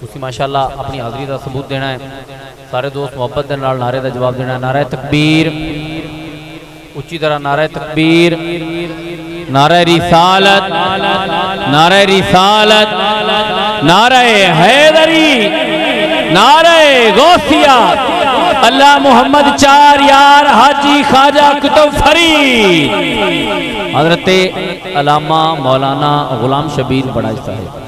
تسی ماشاءاللہ اپنی حاضری دا ثبوت دینا ہے، سارے دوست محبت دے نال نعرے دا جواب دینا ہے۔ نعرہ تکبیر، اچھی طرح نعرہ تکبیر، نعرہ رسالت، نعرہ رسالت، نعرہ حیدری، نعرہ غوثیہ، اللہ محمد چار یار حاجی خواجہ کتب فرید، حضرت علامہ مولانا غلام شبیر بڑائی صاحب۔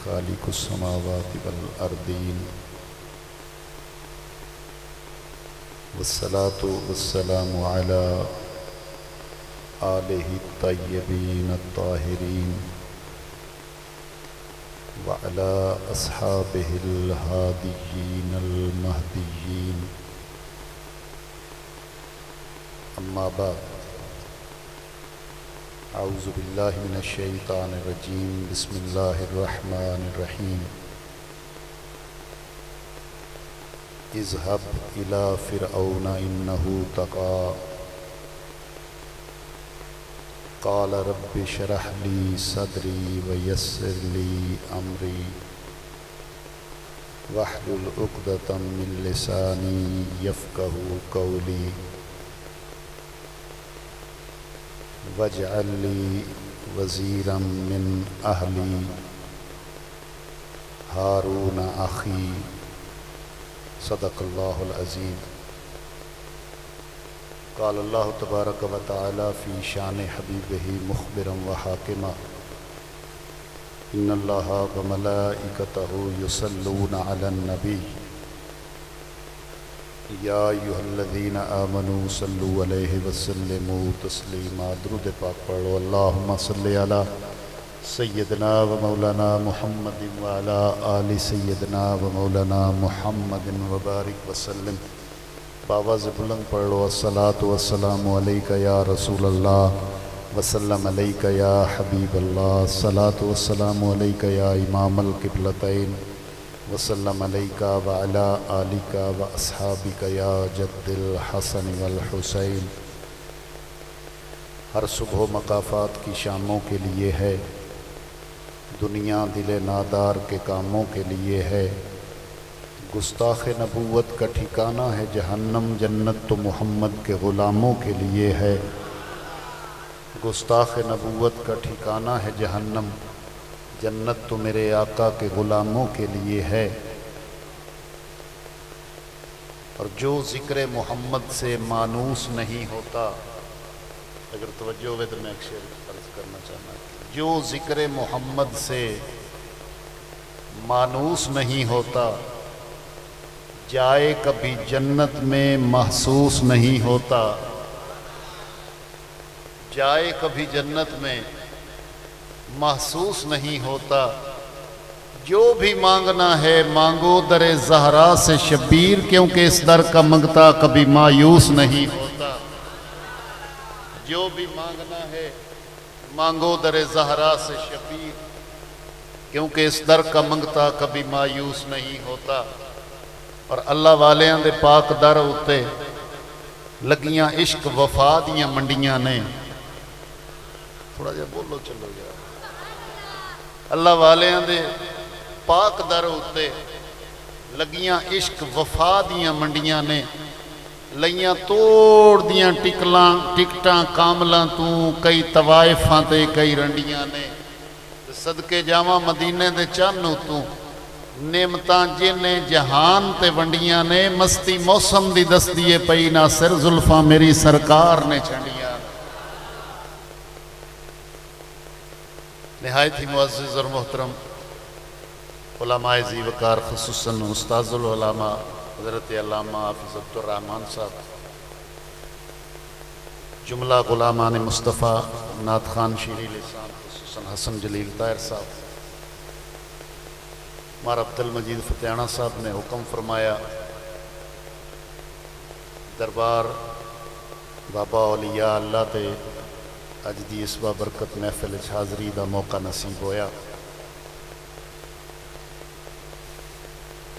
خالق السماوات والأرضين والصلاة والسلام على آله الطيبين الطاهرين وعلى أصحابه الهاديين المهديين، أما بعد، اعوذ باللہ من الشیطان الرجیم، بسم اللہ الرحمن الرحیم۔ اذهب الى فرعون انه طغى قال رب اشرح لي صدري ويسر لي امري واحلل عقدة من لساني يفقهوا قولي واجعل لي وزيرا من أهلي هارون أخي، صدق الله العظيم۔ قال الله تبارك وتعالى في شان حبيبه مخبرا وحاكما، إن الله وملائكته يصلون على النبي یا ایھا الذین آمنوا صلوا علیہ وسلموا تسلیما۔ درود پاک پڑھو۔ اللہم صلی علی سیدنا و مولانا محمد وعلی آل سیدنا و مولانا محمد وبارک وسلم۔ باواز بلند پڑھو۔ الصلاۃ والسلام علیک یا رسول اللہ وسلم علیک یا حبیب اللہ، الصلاۃ والسلام علیک یا امام القبلتین وسلم علیکہ وعلی آلکہ واصحابکہ یا جد الحسن والحسین۔ ہر صبح مقافات کی شاموں کے لیے ہے، دنیا دل نادار کے کاموں کے لیے ہے۔ گستاخ نبوت کا ٹھکانہ ہے جہنم، جنت تو محمد کے غلاموں کے لیے ہے۔ گستاخ نبوت کا ٹھکانہ ہے جہنم، جنت تو میرے آقا کے غلاموں کے لیے ہے۔ اور جو ذکر محمد سے مانوس نہیں ہوتا، اگر توجہ ہوئے تو میں ایک شعر عرض کرنا چاہتا ہوں، جو ذکر محمد سے مانوس نہیں ہوتا، جائے کبھی جنت میں محسوس نہیں ہوتا، جائے کبھی جنت میں محسوس نہیں ہوتا۔ جو بھی مانگنا ہے مانگو در زہرا سے شبیر، کیونکہ اس در کا منگتا کبھی مایوس نہیں ہوتا۔ جو بھی مانگنا ہے مانگو در زہرا سے شبیر، کیونکہ اس در کا منگتا کبھی مایوس نہیں ہوتا۔ اور اللہ والیاں دے پاک در اتے لگیاں عشق وفا دیاں منڈیاں نے، تھوڑا جا بولو چلو یار۔ اللہ والیاں دے پاک در اتے لگیاں عشق وفا دیاں منڈیاں نے، لئیاں توڑ دیاں ٹکٹاں کاملاں تو، کئی طوائفاں تے کئی رنڈیاں نے۔ صدقے جاواں مدینے دے چانوں تو، نعمتاں جنے جہان تے ونڈیاں نے، مستی موسم دی دستیے پئی نہ سر زلفاں میری سرکار نے چھنڈیاں۔ نہایت ہی معزز اور محترم علماء ذی وقار، خصوصاً استاذ العلماء حضرت علامہ حافظ عبدالرحمن صاحب، جملہ غلامان مصطفیٰ، نعت خان شیریں لسان خصوصاً حسن جلیل طاہر صاحب، مار عبد المجید فتیانہ صاحب نے حکم فرمایا दरबार बाबा औलिया अल्लाह ते अज दी इस बाबरकत महफिल च हाज़री का मौका नसीब होया।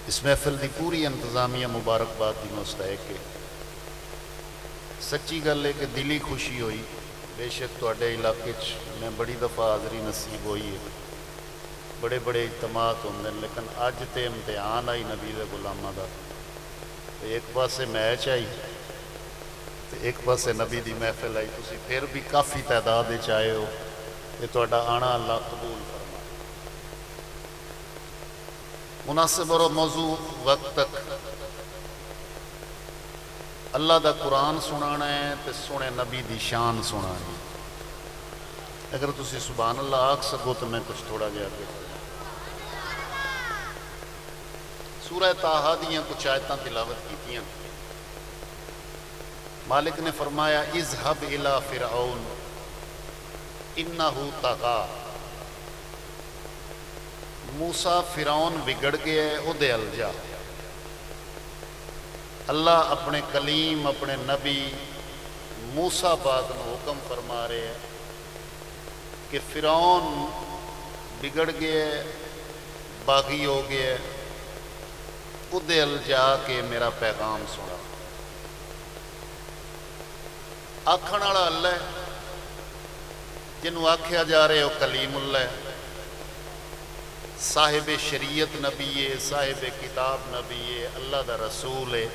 इस महफिल की पूरी इंतजामिया मुबारकबाद की मुस्तहक है। सच्ची गल है कि दिली खुशी हुई। बेशक तुहाडे इलाके च मैं बड़ी दफ़ा हाज़री नसीब हुई है, बड़े बड़े इज्तमात होंदे ने, लेकिन अज तो इम्तिहान आई नबी दे गुलामां दा। एक पासे मैच आई तो एक पासे नबी दी महफिल आई। तुसी फिर भी काफ़ी तादाद च आए हो, ये तुहाडा आना अल्लाह कबूल फरमाए। मुनासिब और मौजू वक्त तक अल्लाह दा कुरान सुनाना है तो सुने नबी दी शान सुनानी। अगर तुसी सुभान अल्लाह आख सको तो मैं कुछ थोड़ा जिहा सूरह ताहा दियां कुछ आयतां तिलावत कीतियां। मालिक ने फरमाया इज़हब इला फिरऔन इन्नहु तगा। मूसा फिरौन बिगड़ गया है, उहदे अल जा। अल्लाह अपने कलीम अपने नबी मूसा पाक को हुक्म फरमा रहे हैं कि फिरौन बिगड़ गया है, बागी हो गया है, उहदे अल जाके मेरा पैगाम सुना। आखण वाला अल्लाह है, जिन्हों आख्या जा रहे हो कलीमुल्लाह है, साहिब शरीयत नबी है, साहिब किताब नबी है, अल्लाह दा रसूल है।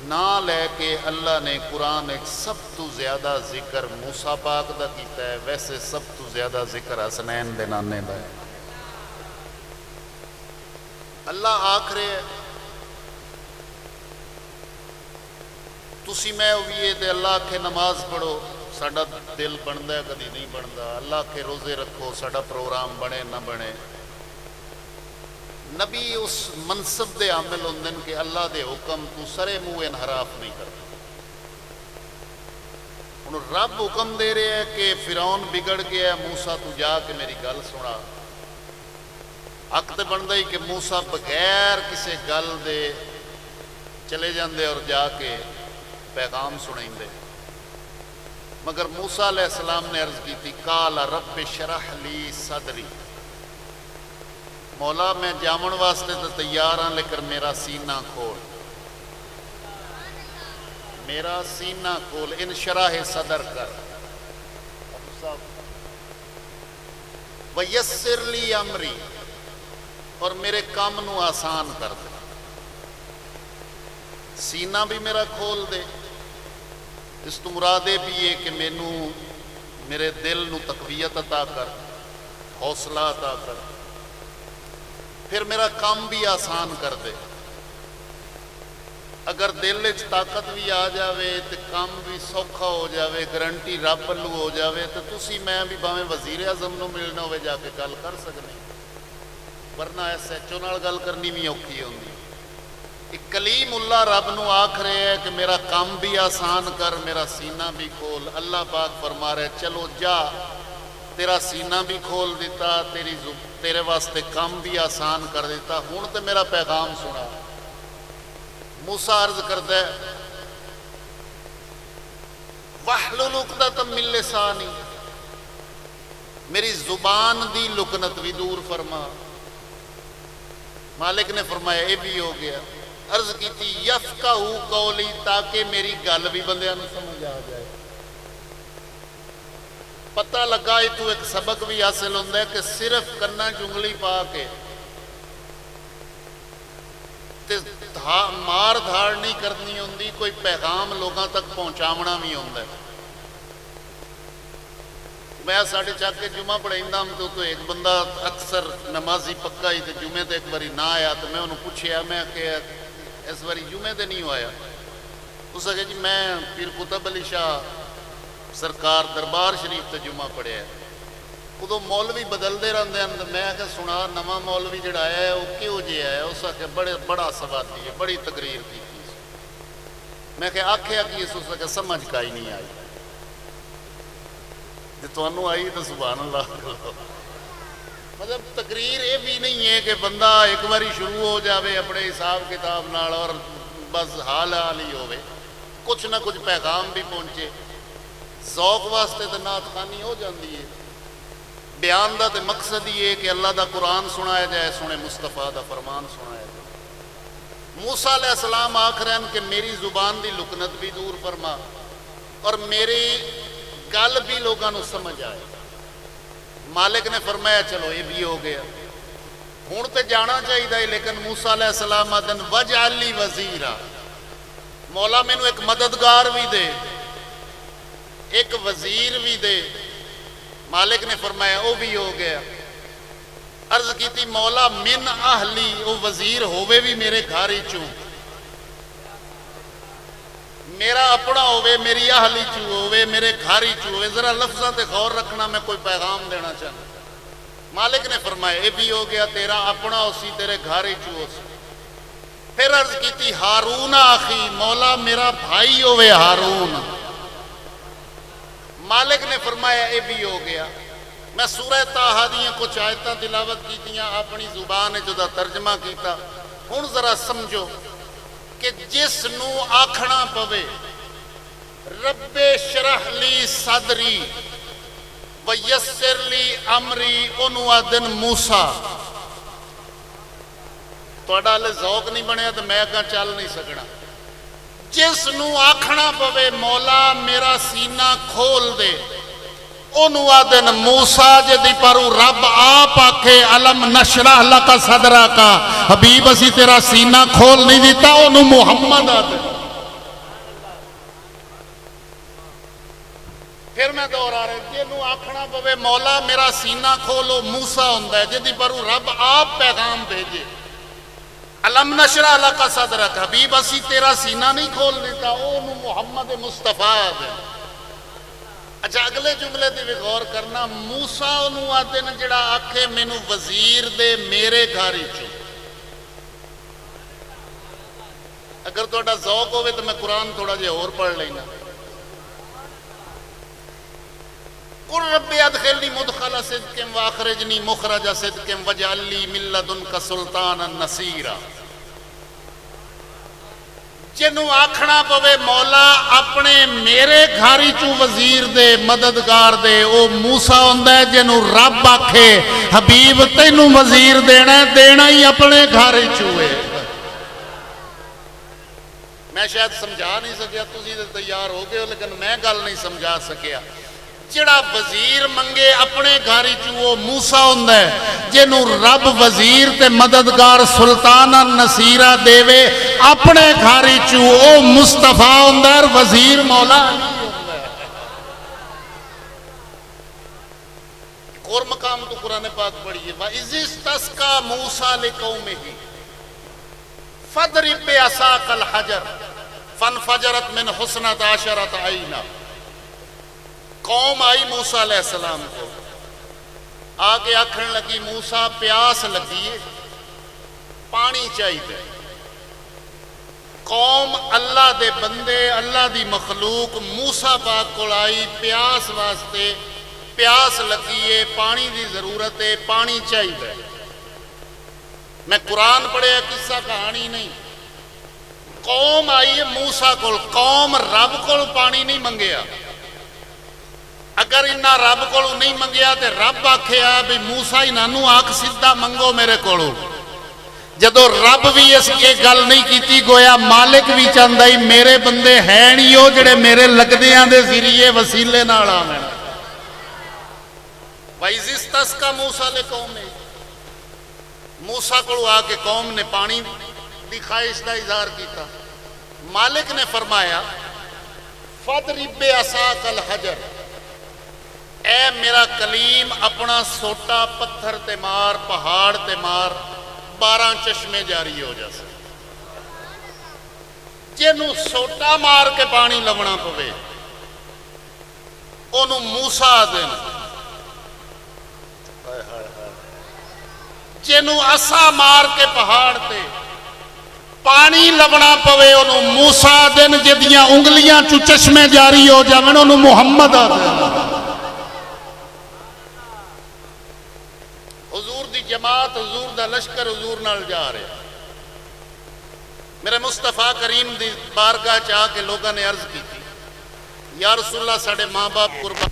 ना लैके अल्लाह ने कुरान एक सब तो ज़्यादा जिक्र मूसा पाक दा कीता है, वैसे सब तो ज़्यादा जिक्र हसनैन दे नाने दा है। अल्लाह आख रहे है तुसी मैं होइए तो अल्लाह आखे नमाज पढ़ो, साडा दिल बनता है, कभी नहीं बनता। अल्लाह आखे रोज़े रखो, साडा प्रोग्राम बने ना बने। नबी उस मनसब दे आमिल होंदे ने कि अल्लाह दे हुक्म तू सरे मुँह इनहराफ नहीं करता। हुण रब हुक्म दे रहे है कि फिरौन बिगड़ गया, मूसा तू जाके मेरी गल सुना। हक तो बनता ही कि मूसा बगैर किसी गल दे चले जाते और जाके पैगाम सुनाइंदे। मगर मूसा अलैहिस्सलाम ने अर्ज की थी काला रब शरह ली सदरी। मौला मैं जामन वास्ते तो तैयार हाँ, लेकिन मेरा सीना खोल, मेरा सीना खोल, इन शराह सदर कर। वयस्सिर ली अमरी, और मेरे काम नू आसान कर दे। सीना भी मेरा खोल दे। इस तो मुरादे भी है कि मैनू मेरे दिल नू तकवीयत अता कर, हौसला अता कर, फिर मेरा काम भी आसान कर दे। अगर दिल च ताकत भी आ जाए तो काम भी सौखा हो जाए, गारंटी रब वालू हो जाए, तो तुसी मैं भी भावें वजीर आजम नू मिलना हो जाके गल कर सकते, वरना SHO नाल गल करनी भी औखी होंदी। कलीमुल्लाह रब नू आख रहे है कि मेरा काम भी आसान कर, मेरा सीना भी खोल। अल्लाह पाक फरमा रहे चलो जा, तेरा सीना भी खोल दिता, तेरे वास्ते काम भी आसान कर दिता, हुण तो मेरा पैगाम सुना। मूसा अर्ज करदा है वहलुल उक़दतम मिन लिसानी, मेरी जुबान दी लुकनत भी दूर फरमा। मालिक ने फरमाया ये भी हो गया। अर्ज की थी यफ़क़हू कौली, ताकि मेरी गल भी बंदियां नूं समझ आ जाए। पता लगा इतों एक सबक भी हासिल होंदा है कि सिर्फ कन्ना चुंगली पा के ते मार धाड़ नहीं करनी होंदी, कोई पैगाम लोगों तक पहुँचावना भी होंदा है। मैं साढ़े चाके जुमा पढ़ाइंदा तो एक बंदा अक्सर नमाजी पक्का ही, तो जुमे तो एक बारी ना आया, तो मैं उन्होंने पूछया, मैं क्या इस बारी जुमे तो नहीं आया? उस आखे जी मैं पीर कुतुब अली शाह सरकार दरबार शरीफ तो जुमा पढ़िया। उदों मौलवी बदलते रहते हैं, तो मैं आख्या सुना नवा मौलवी जोड़ा आया है वो किहो जिहा है? उस आखे बड़ा सवादी है, बड़ी तकरीर की। मैं आख्या कि उस आखे समझ का ही नहीं आई। जो तुहानू आई तो सुभान अल्लाह। मतलब तकरीर ये भी नहीं है कि बंदा एक बारी शुरू हो जाए अपने हिसाब किताब नाल और بس حال ہی ہوئے، کچھ نہ کچھ پیغام بھی پہنچے، ذوق واسطے تو نعت خوانی ہو جاندی ہے، بیان دا تے مقصد ہی ہے کہ اللہ دا قرآن سنایا جائے، سنے مصطفیٰ دا فرمان سنایا جائے۔ موسیٰ علیہ السلام آکھ رہے ہیں کہ میری زبان دی لکنت بھی دور فرما اور میری گل بھی لوگاں نو سمجھ آئے۔ مالک نے فرمایا چلو یہ بھی ہو گیا، ہوں تے جانا چاہیے، لیکن موسیٰ علیہ السلام آدن وجعل لی وزیرا، مولا مینو ایک مددگار بھی دے، ایک وزیر بھی دے۔ مالک نے فرمایا وہ بھی ہو گیا۔ عرض کی تھی مولا من اہلی، وہ وزیر ہوئے بھی میرے گھر ہی چوں، میرا اپنا ہوئے، میری اہلی چوں ہوئے، میرے گھر ہی چوں ہوئے۔ ذرا لفظاں تے غور رکھنا، میں کوئی پیغام دینا چاہتا۔ مالک نے فرمایا یہ بھی ہو گیا، تیرا اپنا اسی، تیرے گھر ہی چوں اسی۔ پھر عرض کی تھی ہارون آخی، مولا میرا بھائی ہوئے ہارون۔ مالک نے فرمایا یہ بھی ہو گیا۔ میں سورہ طٰہٰ دیاں کچھ آیتاں تلاوت کیتیاں، اپنی زبان جدا ترجمہ کیتا۔ ہن ذرا سمجھو کہ جس نو آکھنا پوے رب شرح لی صدری ویسر لی امری، انو آدن موسیٰ۔ توڑا لے ذوق نہیں بنیا تو میں کہاں چل نہیں سکنا۔ جس نو آکھنا پوے مولا میرا سینہ کھول دے، انو آدن موسیٰ جدی پرو رب آپ آکھے علم نشرح لکا صدرہ کا، حبیب اسی تیرا سینہ کھول نہیں دیتا، انو محمد آدن۔ پھر میں دورا رہے جنو آکھنا پوے مولا میرا سینہ کھولو، موسیٰ ہوندہ ہے جدی پرو رب آپ پیغام بھیجے، علم نشرح لکا صدرہ کا، حبیب اسی تیرا سینہ نہیں کھول دیتا، انو محمد مصطفیٰ آدن۔ اچھا اگلے جملے دی بھی غور کرنا، موسیٰ انہوں آتے ہیں جڑا آکھے مینو وزیر دے میرے گھاری چو۔ اگر توڑا ذوق ہوئے تو میں قرآن تھوڑا جے اور پڑھ لینا۔ قُلْ رَبِّ ادْخِلْنِي مُدْخَلَ صِدْقٍ وَأَخْرِجْنِي مُخْرَجَ صِدْقٍ وَاجْعَل لِّي مِن لَّدُنكَ سُلْطَانًا نَصِيرًا۔ جنوں آکھنا پوے مولا اپنے میرے گھاری چوں وزیر دے، مددگار دے، او موسیٰ ہوندہ ہے جنوں رب آکھے حبیب تینوں وزیر دینا ہے، دینا ہی اپنے گھاری چوئے۔ میں شاید سمجھا نہیں سکیا، تسی دے تیار ہو گئے ہو، لیکن میں گل نہیں سمجھا سکیا۔ جڑا وزیر منگے اپنے گھاری چو موسیٰ ہوندہ ہے، جنوں رب وزیر تے مددگار سلطانہ نصیرہ دیوے اپنے گھاری چو، او مصطفیٰ ہوندہ ہے اور وزیر مولا ہوندہ ہے۔ ایک اور مقام تو قرآن پاک پڑھئے، وَإِذِ اسْتَسْقَىٰ مُوسَىٰ لِقَوْمِهِ فَاضْرِب بِّعَصَاكَ الْحَجَرَ فَانْفَجَرَتْ مِنْ اثْنَتَا عَشْرَةَ عَيْنًا۔ قوم آئی موسیٰ علیہ السلام کو، آگے آکھن لگی موسیٰ پیاس لگی ہے، پانی چاہیے۔ قوم اللہ دے بندے، اللہ دی مخلوق موسیٰ پاک کو آئی پیاس واسطے، پیاس لگی ہے، پانی دی ضرورت ہے، پانی چاہیے۔ میں قرآن پڑھے قصہ کہانی نہیں، قوم آئی ہے موسیٰ کو، قوم رب کو پانی نہیں منگیا۔ اگر انہا رب کو نہیں منگیا تے رب آکھیا بھی موسیٰ انہوں آکھ سدھا منگو میرے کو۔ جدو رب بھی اس کے گل نہیں کیتی، گویا مالک بھی چاندائی میرے بندے ہیں نہیں ہو جڑے میرے لگدیاں دے ذریعے وسیلے نال آویں۔ وَإِذِ اسْتَسْقَىٰ مُوسَىٰ لِقَوْمِهِ، موسیٰ کو آ کے قوم نے پانی دی خواہش کا اظہار کیتا۔ مالک نے فرمایا فَاضْرِب بِّعَصَاكَ الْحَجَرَ، اے میرا کلیم اپنا سوٹا پتھر تے مار، پہاڑ تے مار، 12 چشمے جاری ہو جا سکتے۔ جنوں سوٹا مار کے پانی لونا پوے انہوں موسیٰ دینا، جنوں عصا مار کے پہاڑ تے پانی لونا پوے انہوں موسیٰ دن، جدیاں انگلیاں چو چشمے جاری ہو جاویں انہوں محمد آدھے۔ حضور دی جماعت، حضور دا لشکر حضور نال جا رہے، میرے مصطفیٰ کریم دی بارگاہ چاہ کے لوگوں نے عرض کی تھی یا رسول اللہ ساڑھے ماں باپ قربان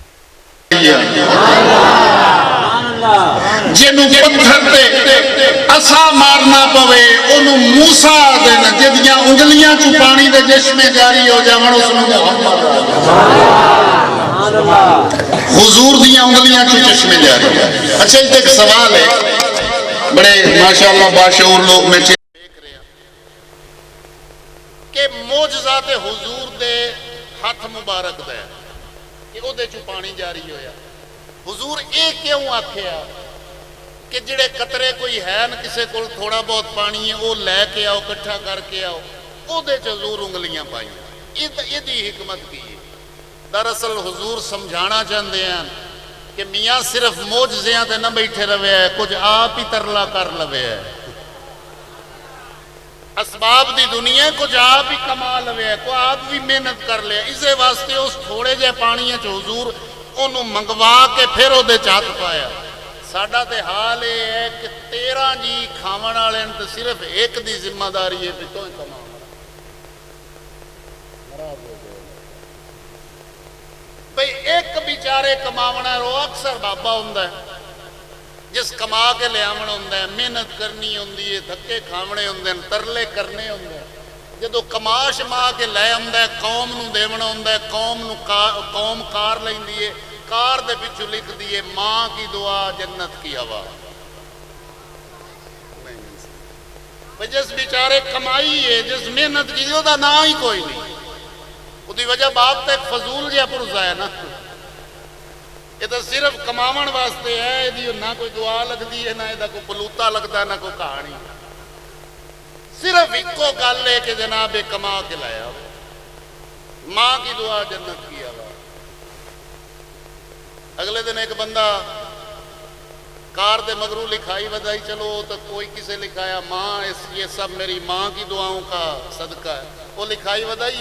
جنہوں پتھر دے اسا مارنا پوے انہوں موسیٰ دینا جدیاں انگلیاں چو پانی دے جشمے جاری ہو جاؤں اس میں حضور دیاں انگلیاں چو جشمے جاری ہو جاؤں. اچھا اس ایک سوال ہے بڑے ماشاءاللہ باشعور لوگ میں دیکھ رہے ہیں کہ معجزات حضور دے ہاتھ مبارک دے کہ او دے چو پانی جاری ہویا. حضور ایک کیوں آکھیا کہ جڑے قطرے کوئی ہے نا کسے کول تھوڑا بہت پانی ہے وہ لے کے آؤ کٹھا کر کے آؤ او دے چ حضور انگلیاں پائیں. یہ دی حکمت کی ہے. دراصل حضور سمجھانا چاہتے ہیں کہ میاں صرف معجزیاں تے نہ بیٹھے روے ہے کچھ آپ ہی ترلا کر لوے ہے. اسباب دی دنیا کچھ آپ ہی کما لوے ہے کوئی آپ بھی محنت کر لے. اسے واسطے اس تھوڑے جے پانی چ حضور انہوں منگوا کے پھر وہ چات پایا. ساڈا تے حال یہ ہے کہ 13 جی کھاون والے تے صرف ایک دی ذمہ داری ہے تو کما بھئی ایک بیچارے کماونا رو اکثر بابا ہوندہ ہے جس کما کے لے آمن ہوندہ ہے محنت کرنی ہوندی ہے دھکے کھاونے ہوندے ہیں ترلے کرنے ہوندے ہیں. جدو کماش ماں کے لے ہوندہ ہے قوم نو دیونا ہوندہ ہے قوم کار لیں دیئے کار دے پچھو لکھ دیئے ماں کی دعا جنت کی ہوا. جس بیچارے کمائی ہے جس محنت کی دیو دا نہ ہی کوئی نہیں وہ دی وجہ باپ تے ایک فضول جیا پرزا ہے نا. یہ تو صرف کماون واسطے ہے یہ نہ کوئی دعا لگ دی ہے نہ یہ کوئی پلوتا لگتا ہے نہ کوئی کہانی. صرف ایک کو گل ہے کہ جناب کما کے لایا ماں کی دعا جنت کی ہوا. اگلے دن ایک بندہ کار دے مگرو لکھائی بدائی چلو تو کوئی کسے لکھایا ماں یہ سب میری ماں کی دعاؤں کا صدقہ ہے. وہ لکھائی بدائی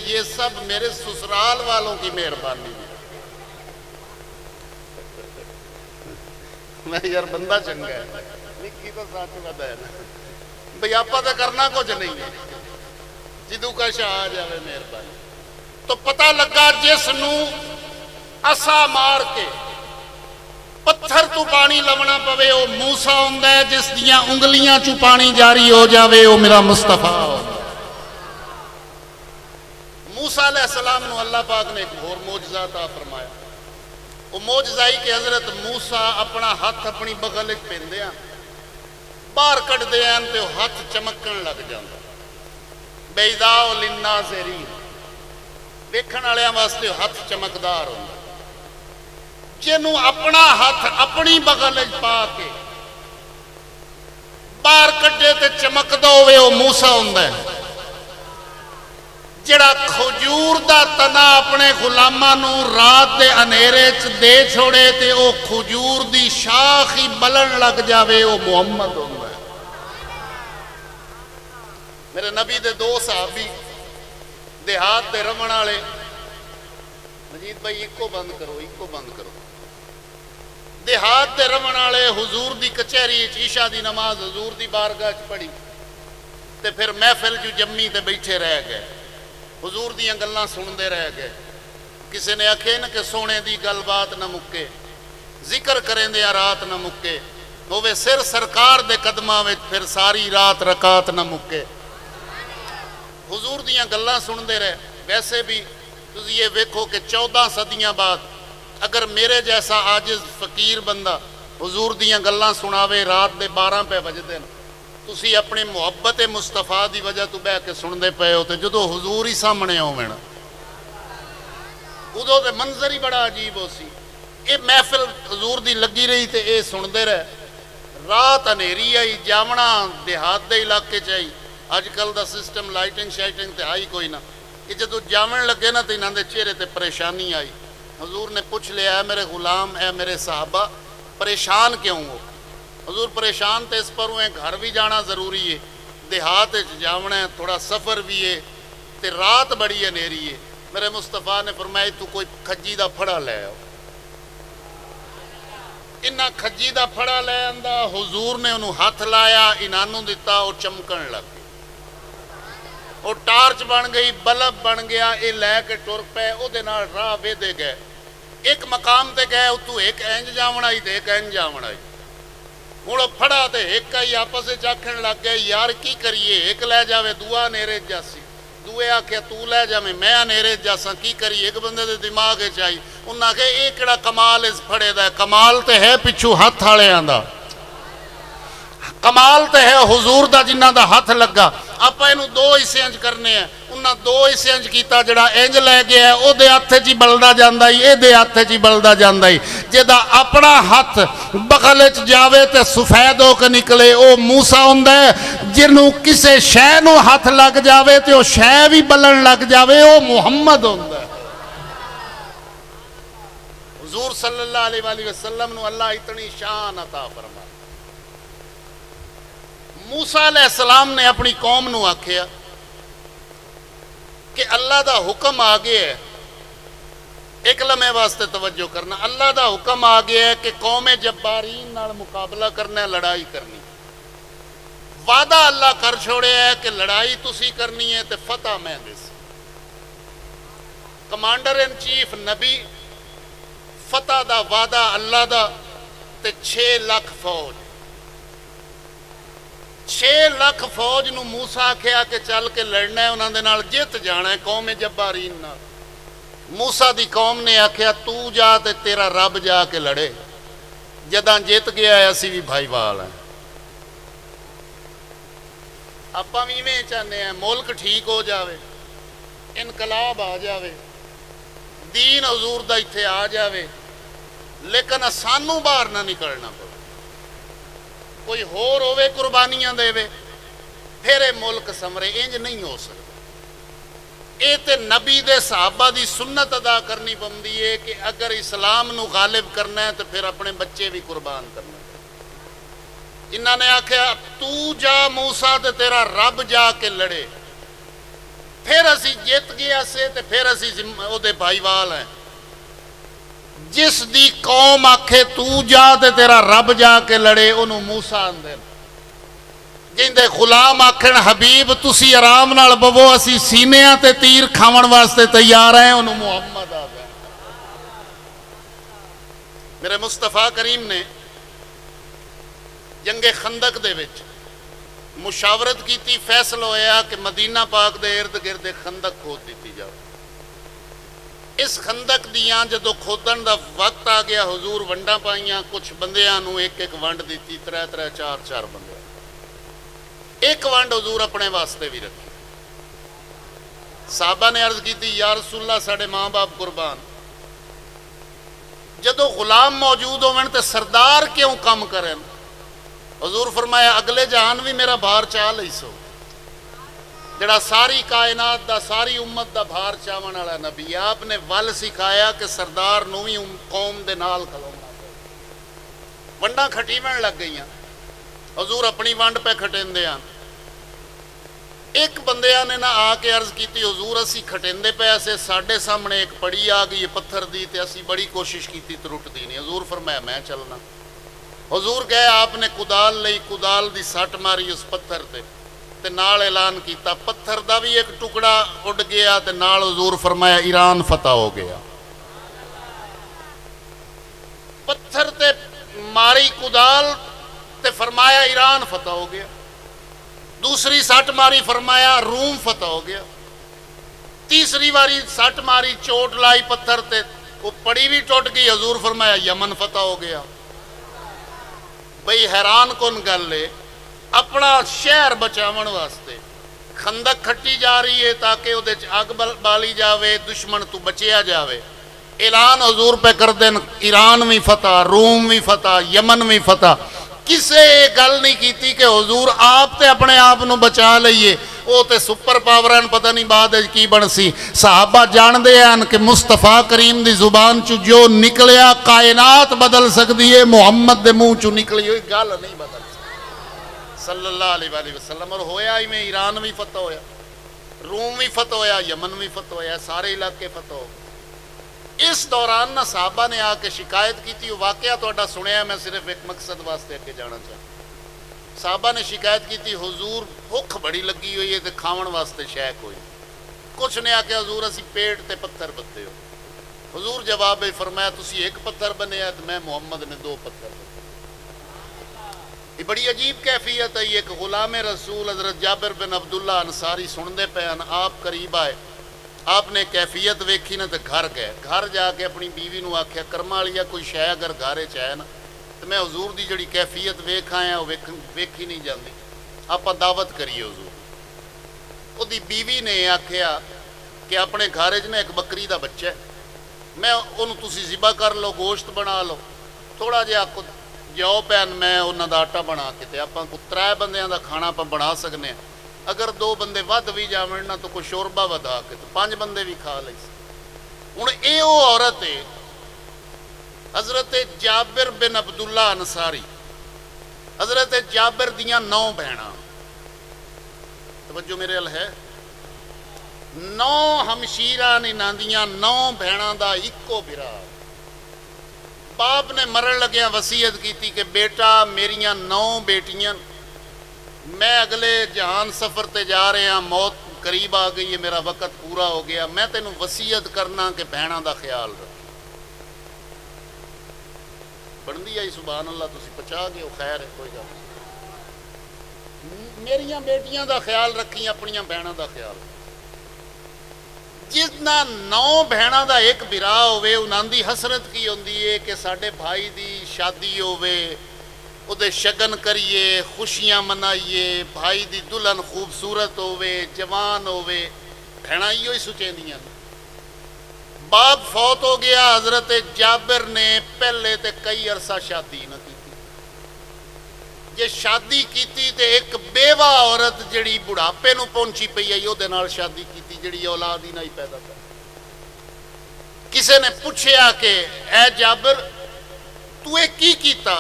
یہ سب میرے سسرال والوں کی مہربانی ہے. میں یار بندہ چنگا ہے لکھی تو ساتھ بدایا نا بھئی آپا تو کرنا کچھ نہیں ہے جدو کا شاہ آ جاوے مہربانی. تو پتہ لگا جس نو اسا مار کے پتھر تو پانی لونا پوے وہ موسیٰ ہوندہ ہے جس دیاں انگلیاں چو پانی جاری ہو جاوے وہ میرا مصطفیٰ ہوندہ ہے. موسیٰ علیہ السلام نو اللہ پاک نے ایک اور معجزہ عطا فرمایا. وہ معجزائی کہ حضرت موسیٰ اپنا ہاتھ اپنی بغل ایک پہندے ہیں باہر کٹ دے ہیں تے وہ ہاتھ چمکن لگ جاندہ بیضاء للناظرین دیکھن والے واسطے ہاتھ چمکدار ہوندہ. جنوں اپنا ہاتھ اپنی بغل پا کے باہر کٹے تے چمکدا ہوئے وہ موسیٰ ہوندہ ہے. جڑا کھجور دا تنا اپنے غلاماں نو رات دے انہیرے چ دے چھوڑے تے او کھجور دی شاخ ہی بلن لگ جاوے او محمد ہوندہ ہے. میرے نبی دے دو صحابی دیہات دے رمن والے مجید بھائی ایک کو بند کرو دیہات دے رمن والے حضور دی کچہری عشاء دی نماز حضور دی بارگاہ چ پڑھی تے پھر محفل جو جمی تے بیٹھے رہ گئے حضور دیاں گلاں سندے رہ گئے. کسی نے آکھے نا کہ سونے دی گل بات نہ مکے ذکر کریں دے رات نہ مکے ہوے سر سرکار دے قدماں وچ پھر ساری رات رکعت نہ مکے. حضور دیاں گلاں سندے رہے. ویسے بھی تسی یہ ویکھو کہ 14 صدیاں بعد اگر میرے جیسا عاجز فقیر بندہ حضور دیاں گلاں سناوے رات دے 12 پہ بجدے نا تسی اپنے محبت مصطفیٰ دی وجہ تو بہ کے سن دے پئے ہوتے جدو حضور ہی سامنے ہوئے نا ادو تے منظر ہی بڑا عجیب ہو سی. اے محفل حضور دی لگی رہی تے اے سن دے رہے رات انہیری آئی جامنا دیہات دے علاقے چاہی آج کل دا سسٹم لائٹنگ شائٹنگ تے آئی کوئی نہ کہ جدو جامن لگے نا تے انہاں دے چہرے تے پریشانی آئی. حضور نے پوچھ لیا اے میرے غلام اے میرے صحابہ پریشان کیوں ہو. حضور پریشان تے اس پر ہوئے گھر بھی جانا ضروری ہے دیہات جاونا ہے تھوڑا سفر بھی ہے تے رات بڑی انہیری ہے. میرے مصطفیٰ نے فرمایا تو کوئی کھجی دا پھڑا لے آؤ. انہاں کھجی دا پھڑا لے آندا حضور نے انہوں ہاتھ لایا انہانوں دیتا اور چمکن لگ وہ ٹارچ بن گئی، بلب بن گیا، یہ لے کے ٹر پے، وہ راہ ویدے گئے، ایک مقام تے گئے، اتو ایک اینج جاون آئی تے ایک اینج جاون آئی، ہوں پھڑا تے ایک آئی آپس آکھن لگ گئے یار کی کریے، ایک لے جاوے دعا نیرے جاسی، دوے آکھیا تو لے جاویں میں نیرے جاساں کی کریے، ایک بندے دے دماغ چاہیے، انہوں نے آکھیا یہ کہڑا کمال اس پھڑے دا ہے، کمال تے ہے پچھو ہاتھ والےاں دا، کمال تے ہے حضور دا جنہ دا ہاتھ لگا، آپ اینوں دو حصے انج کرنے ہیں، انہاں دو حصے انج کیتا، جڑا انج لے گیا ہے او دے ہاتھ چ بلدا جاندا ہی، اے دے ہاتھ چ بلدا جاندا ہی، جدا اپنا ہاتھ بغل وچ جاوے تے سفید ہو کے نکلے او موسیٰ ہوندا ہے، جنوں کسے شے نوں ہاتھ لگ جاوے تے او شے وی بلن لگ جاوے او محمد ہوندا ہے۔ حضور صلی اللہ علیہ وآلہ وسلم نو اللہ اتنی شان عطا فرمائی۔ موسیٰ علیہ السلام نے اپنی قوم نو آکھیا کہ اللہ دا حکم آگے ہے، ایک لمحے واسطے توجہ کرنا، اللہ دا حکم آگے ہے کہ قوم جبارین نال مقابلہ کرنا ہے، لڑائی کرنی، وعدہ اللہ کر چھوڑے ہے کہ لڑائی تسی کرنی ہے تے فتح میں دے سی، کمانڈر ان چیف نبی، فتح دا وعدہ اللہ دا، تے 6 لاکھ فوج، 6 لاکھ فوج نو موسیٰ آکھیا کہ چل کے لڑنا ہے، انہاں دے نال جیت جانا ہے قوم جبارین نال۔ موسیٰ دی قوم نے آکھیا تو جا تے تیرا رب جا کے لڑے، جداں جیت گیا ہے اسی بھی بھائی وال ہیں، آپاں بھی میں چاہنے ہیں ملک ٹھیک ہو جاوے، انقلاب آ جاوے، دین حضور دا ایتھے آ جاوے، لیکن سانوں باہر نہ نکلنا پڑے، کوئی ہور ہوئے قربانیاں دے وے پھر اے ملک سمرے، انج نہیں ہو سکتا۔ اے تے نبی دے صحابہ دی سنت ادا کرنی پوندی ہے کہ اگر اسلام نو غالب کرنا ہے تو پھر اپنے بچے بھی قربان کرنا ہے۔ انہاں نے آکھیا تو جا موسیٰ تے تیرا رب جا کے لڑے، پھر اسی جیت گیا سے تے پھر اسی او دے بھائی وال ہیں۔ جس دی قوم آکھے تو جا تے تیرا رب جا کے لڑے انہوں موسیٰ آندے، جن دے غلام آکھن حبیب تسی آرام نال بوو اسی سینیاں تے تیر کھاون واسطے تیار ہیں، انہوں محمد آ گئے۔ میرے مصطفیٰ کریم نے جنگ خندق دے وچ مشاورت کیتی، فیصلہ ہویا کہ مدینہ پاک دے ارد گرد خندق کھود دیتی جاؤ۔ اس خندق دیاں جدو کھودن دا وقت آ گیا، حضور ونڈا پائیاں، کچھ بندیاں نو ایک ایک ونڈ دیتی، 3 4 بندے، ایک ونڈ حضور اپنے واسطے بھی رکھی۔ صحابہ نے عرض کی تھی یا رسول اللہ ساڑھے ماں باپ قربان، جدو غلام موجود ہوئن تے سردار کیوں کم کریں؟ حضور فرمایا اگلے جہان بھی میرا بھار چاہ لئی سو، جڑا ساری کائنات دا ساری امت دا بھار چاون والا نبی، آپ نے ول سکھایا کہ سردار نو ہی قوم دے نال کھلونا، ونڈاں کھٹیون لگ گئیاں، حضور اپنی ونڈ پہ کھٹیندے ہیں۔ ایک بندیاں نے نہ آ کے عرض کیتی حضور اسی کھٹیندے پہ ایسے ساڑھے سامنے ایک پڑی آ گئی پتھر دی تے اسی بڑی کوشش کیتی تو رٹ دی نہیں، حضور فرمایا میں چلنا۔ حضور گئے، آپ نے کدال لئی، کدال دی سٹ ماری اس پتھر تے نال اعلان کیتا، پتھر دا بھی ایک ٹکڑا اڑ گیا تے نال حضور فرمایا ایران فتح ہو گیا۔ پتھر تے ماری کدال تے فرمایا ایران فتح ہو گیا، دوسری سٹ ماری فرمایا روم فتح ہو گیا، تیسری باری سٹ ماری چوٹ لائی پتھر تے وہ پڑی بھی ٹوٹ گئی، حضور فرمایا یمن فتح ہو گیا۔ بھئی حیران کن گل ہے، اپنا شہر بچاون واسطے خندق کھٹی جا رہی ہے تاکہ وہ اگ بالی جاوے، دشمن تو بچیا جاوے، اعلان حضور پہ کر دیں ایران بھی فتح، روم بھی فتح، یمن بھی فتح۔ کسے گل نہیں کیتی کہ حضور آپ تے اپنے آپ نو بچا لئیے، وہ تے سپر پاورن پتہ نہیں بعد کی بن سی۔ صحابہ جان دے ہیں کہ مصطفیٰ کریم دی زبان چو جو نکلیا کائنات بدل سکتی ہے، محمد دے منہ چو نکلی ہوئی گل نہیں بدل سکتی صلی اللہ علیہ وآلہ وسلم۔ اور ہویا ہی میں ایران بھی فتح ہویا، روم بھی فتح ہویا، یمن بھی فتح ہویا، سارے علاقے فتح ہو گئے۔ اس دوران نہ صحابہ نے آ کے شکایت کی تھی، واقعہ تو سنیا، میں صرف ایک مقصد واسطے اگے جانا چاہتا۔ साहबा ने शिकायत की थी, हुजूर भुख बड़ी लगी हुई है तो खावन वास्ते शै कोई। कुछ ने आख्या हुजूर असी पेट ते पत्थर बदे हो। हुजूर जवाब में फरमाया तुसी एक पत्थर बने तो मैं मुहम्मद ने 2 पत्थर बने। ये बड़ी अजीब कैफियत है। एक गुलाम रसूल हजरत जाबिर बिन अब्दुल्ला अंसारी सुनते पे हैं, आप करीब आए, आपने कैफियत वेखी ना तो घर गए। घर जाके अपनी बीवी को आख्या कर्मा वाली कोई शै अगर घरे च है ना तो मैं हजूर की जी कैफियत वेख आया वेखी नहीं जाती, आप दावत करिए हजूर। उसकी बीवी ने आख्या कि अपने घर च ना एक बकरी का बच्चा है, मैं उन्होंने तुसी ज़िबा कर लो, गोश्त बना लो, थोड़ा जिहा जाओ पैन मैं उन्हों का आटा बना के तो आप 3 बंदियां का खाना आप बना सकते हैं। अगर 2 बंदे वध भी जावन ना तो कोई शोरबा वधा के तो 5 बंदे भी खा ले। हुण ये वो औरत है हज़रत जाबिर बिन अब्दुल्ला अंसारी, हज़रत जाबिर दियां 9 बहना, तवज्जो मेरे अल है, 9 हमशीरा ने नांदियां 9 बहना का इको बिरा। बाप ने मरण लग्या वसीयत की थी कि बेटा मेरिया 9 बेटियां, मैं अगले जहान सफ़र ते जा रहा, मौत करीब आ गई है, मेरा वक़्त पूरा हो गया, मैं तेनों वसीयत करना कि बहना का ख्याल रख। बनती आई सुभान अल्लाह, तुसी पचा गए हो, खैर है कोई गल। मेरिया बेटियां का ख्याल रखी, अपन बहना का ख्याल। जिसना 9 बहना का एक बिरा होवे, उन्होंने हसरत की होंदी है कि साडे भाई की शादी होवे, उहदे शगन करिए, खुशियां मनाइए, भाई की दुल्हन खूबसूरत होवे, जवान होवे। बहना इहो ही सुचेंदियां। बाप फौत हो गया, हजरत जाबिर ने पहले तो कई अरसा शादी न की। जे शादी की तो एक बेवा औरत जी बुढ़ापे नूं पहुंची पई है, उहदे नाल शादी की जी औलाद ही नहीं पैदा कर। किसी ने पूछया कि ऐ जाबिर तू ये की कीता,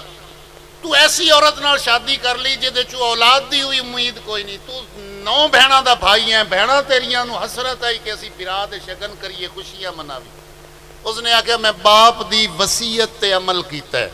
तू ऐसी औरत नाल शादी कर ली जिहदे चों औलाद दी हुई उम्मीद कोई नहीं, तू 9 बहना का भाई है, बहना तेरिया हसरत आई कि असी बिरा दे शगन करिए, खुशियां मनावी। उसने आख्या मैं बाप दी वसीयत ते अमल कीता है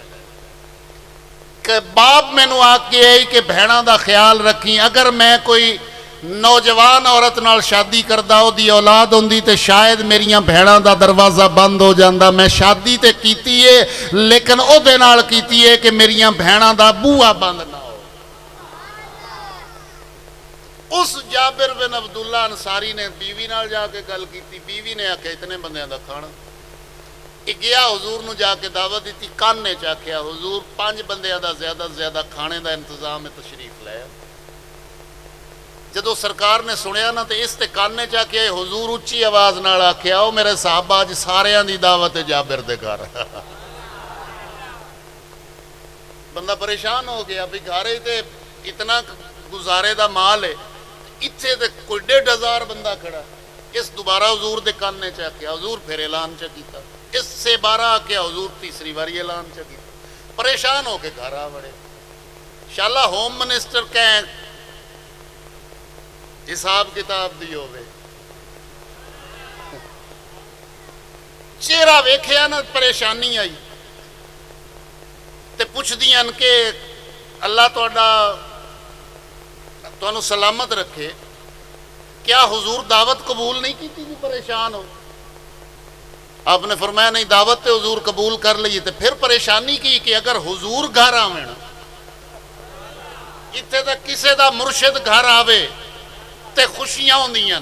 कि बाप मैनू आके आई कि बहना का ख्याल रखी, अगर मैं कोई नौजवान औरत नाल शादी करदा, ओदी औलाद होंदी तो शायद मेरिया बहना का दरवाज़ा बंद हो जाता। मैं शादी तो कीती है लेकिन ओदे नाल कीती है कि मेरिया बहना का बूहा बंद ना हो। उस जाबिर बिन अब्दुल्ला अंसारी ने बीवी नाल जाके गल की। बीवी ने आख्या इतने बंदियां दा खाना। गया हुजूर नूं जाके दावत दी, काने च आख्या हुजूर 5 बंदियां दा ज़्यादा से ज़्यादा खाने का इंतजाम है, तशरीफ लै। जदों सरकार ने सुनिया ना तो इस ते काने च आख्या, हुजूर उच्ची आवाज़ नाल आख्या ओ मेरे साहबा अज सारियां दी दावत है जाबिर दे घर। बंदा परेशान हो गया भी घरे ते इतना गुजारे दा माल है, इत्थे ते कोई 1,500 बंदा खड़ा। इस दोबारा हुजूर दे काने च आख्या, हुजूर फिर ऐलान च कीता, इससे 12 आख्या, हुजूर तीसरी बारी ऐलान च कीता। परेशान होके घर आ बड़े। शाला होम मिनिस्टर कह हिसाब किताब दी होवे, चेहरा वेख्या ना परेशानी आई ते पुछदियां कि अल्लाह तुहानू सलामत रखे, क्या हुजूर दावत कबूल नहीं की थी? परेशान हो। आपने फरमाया नहीं, दावत तो हुजूर कबूल कर ली। तो फिर परेशानी की कि अगर हुजूर घर आवन, इत्थे तक किसी का मुर्शिद घर आवे तो खुशियां होंदियां।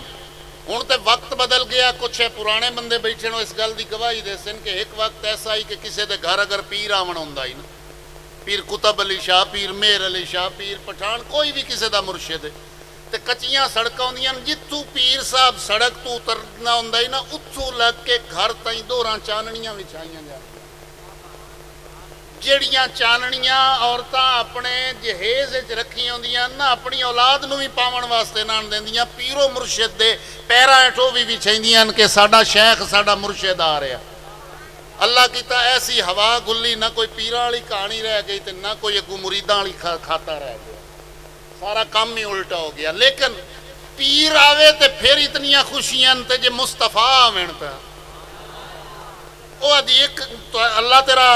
हुण तो वक्त बदल गया, कुछ है पुराने बंदे बैठे हो इस गल की गवाही दे सन कि एक वक्त ऐसा ही कि किसी के घर अगर पीर आवन होंदा ही ना, पीर कुतब अली शाह, पीर मेहर अली शाह, पीर पठान, कोई भी किसी का मुर्शिद है, तो कच्चियां सड़क होंदियां, जिथों पीर साहब सड़क तो उतरना होंदा ही ना, उत्थों लग के घर ताईं 2 चाननियां विछाइयां जांदियां। ਜਿਹੜੀਆਂ ਚਾਨਣੀਆਂ औरतां अपने जहेज च रखी होंदियां ना, अपनी औलाद नूं भी पावन वास्ते नान देंदियां, पीरो मुर्शिद दे पैरां हेठों भी विछाइंदियां कि साडा शेख साडा मुर्शिद आ रहा। अल्लाह कीता ऐसी हवा गुल्ली, ना कोई पीरां वाली कहानी रह गई तो ना कोई अगू मुरीदां वाली खाता रह गया, सारा काम ही उल्टा हो गया। लेकिन पीर आवे तो फिर इतनियां खुशियां ते जे मुस्तफा आवन तो वो अदी एक अल्लाह तेरा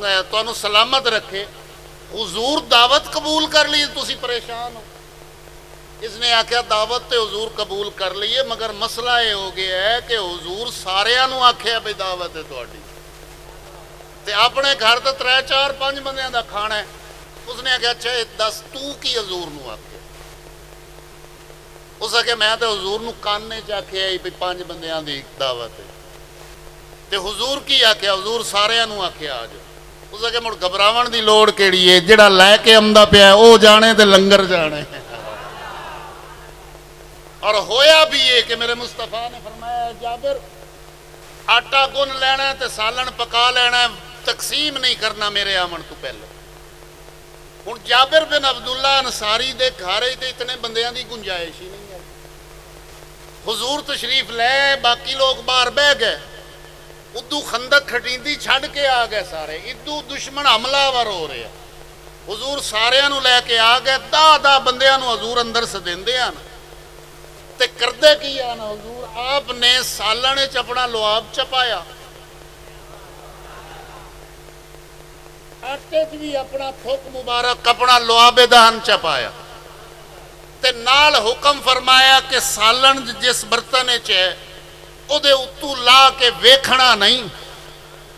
तुहानू सलामत रखे। हुजूर दावत कबूल कर ली, तुसी परेशान हो। इसने आख्या दावत तो हुजूर कबूल कर लीए, मगर मसला ये हो गया है कि हुजूर सारिਆਂ ਨੂੰ आख्या भी दावत है तुहाडी, ते अपने घर तो 3 4 5 बंदियां दा खाना है। उसने आख्या अच्छा दस तू की हजूर नूं आख्या? उस आख्या मैं तो हजूर नूं काने च आख्या भी 5 बंदियां दी दावत है। ते हुजूर की आख्या? हुजूर सारिਆਂ ਨੂੰ आख्या आ जाओ। उस आख्या मुड़ घबरावण दी लोड़ किहड़ी है, जिहड़ा लैके आंदा पिया वो जाने ते लंगर जाने। और होया भी ये कि मेरे मुस्तफा ने फरमाया जाबिर आटा गुन लेना ते सालन पका लेना, तकसीम नहीं करना मेरे आवन तो पहले। हुण जाबिर बिन अब्दुल्ला अंसारी दे घर ते इतने बंदियां दी गुंजाइश ही नहीं है। हुजूर तशरीफ ले, बाकी लोग बाहर बह गए, उदू खंदक खटींदी छड़ के आ गए सारे, इदू दुश्मन हमलावर हो रहे। हुजूर सारिਆਂ ਨੂੰ ਲੈ के आ गए, 10 बंदियां ਨੂੰ हजूर अंदर सदेंदे हन ते करदे की आन? हुजूर आपने सालन च अपना लुआब चपाया, आटे च भी अपना थुक मुबारक अपना लुआबे दहन चपाया, ते नाल हुक्म फरमाया कि सालन जिस बर्तन च है उहदे उत्तू ला के वेखना नहीं,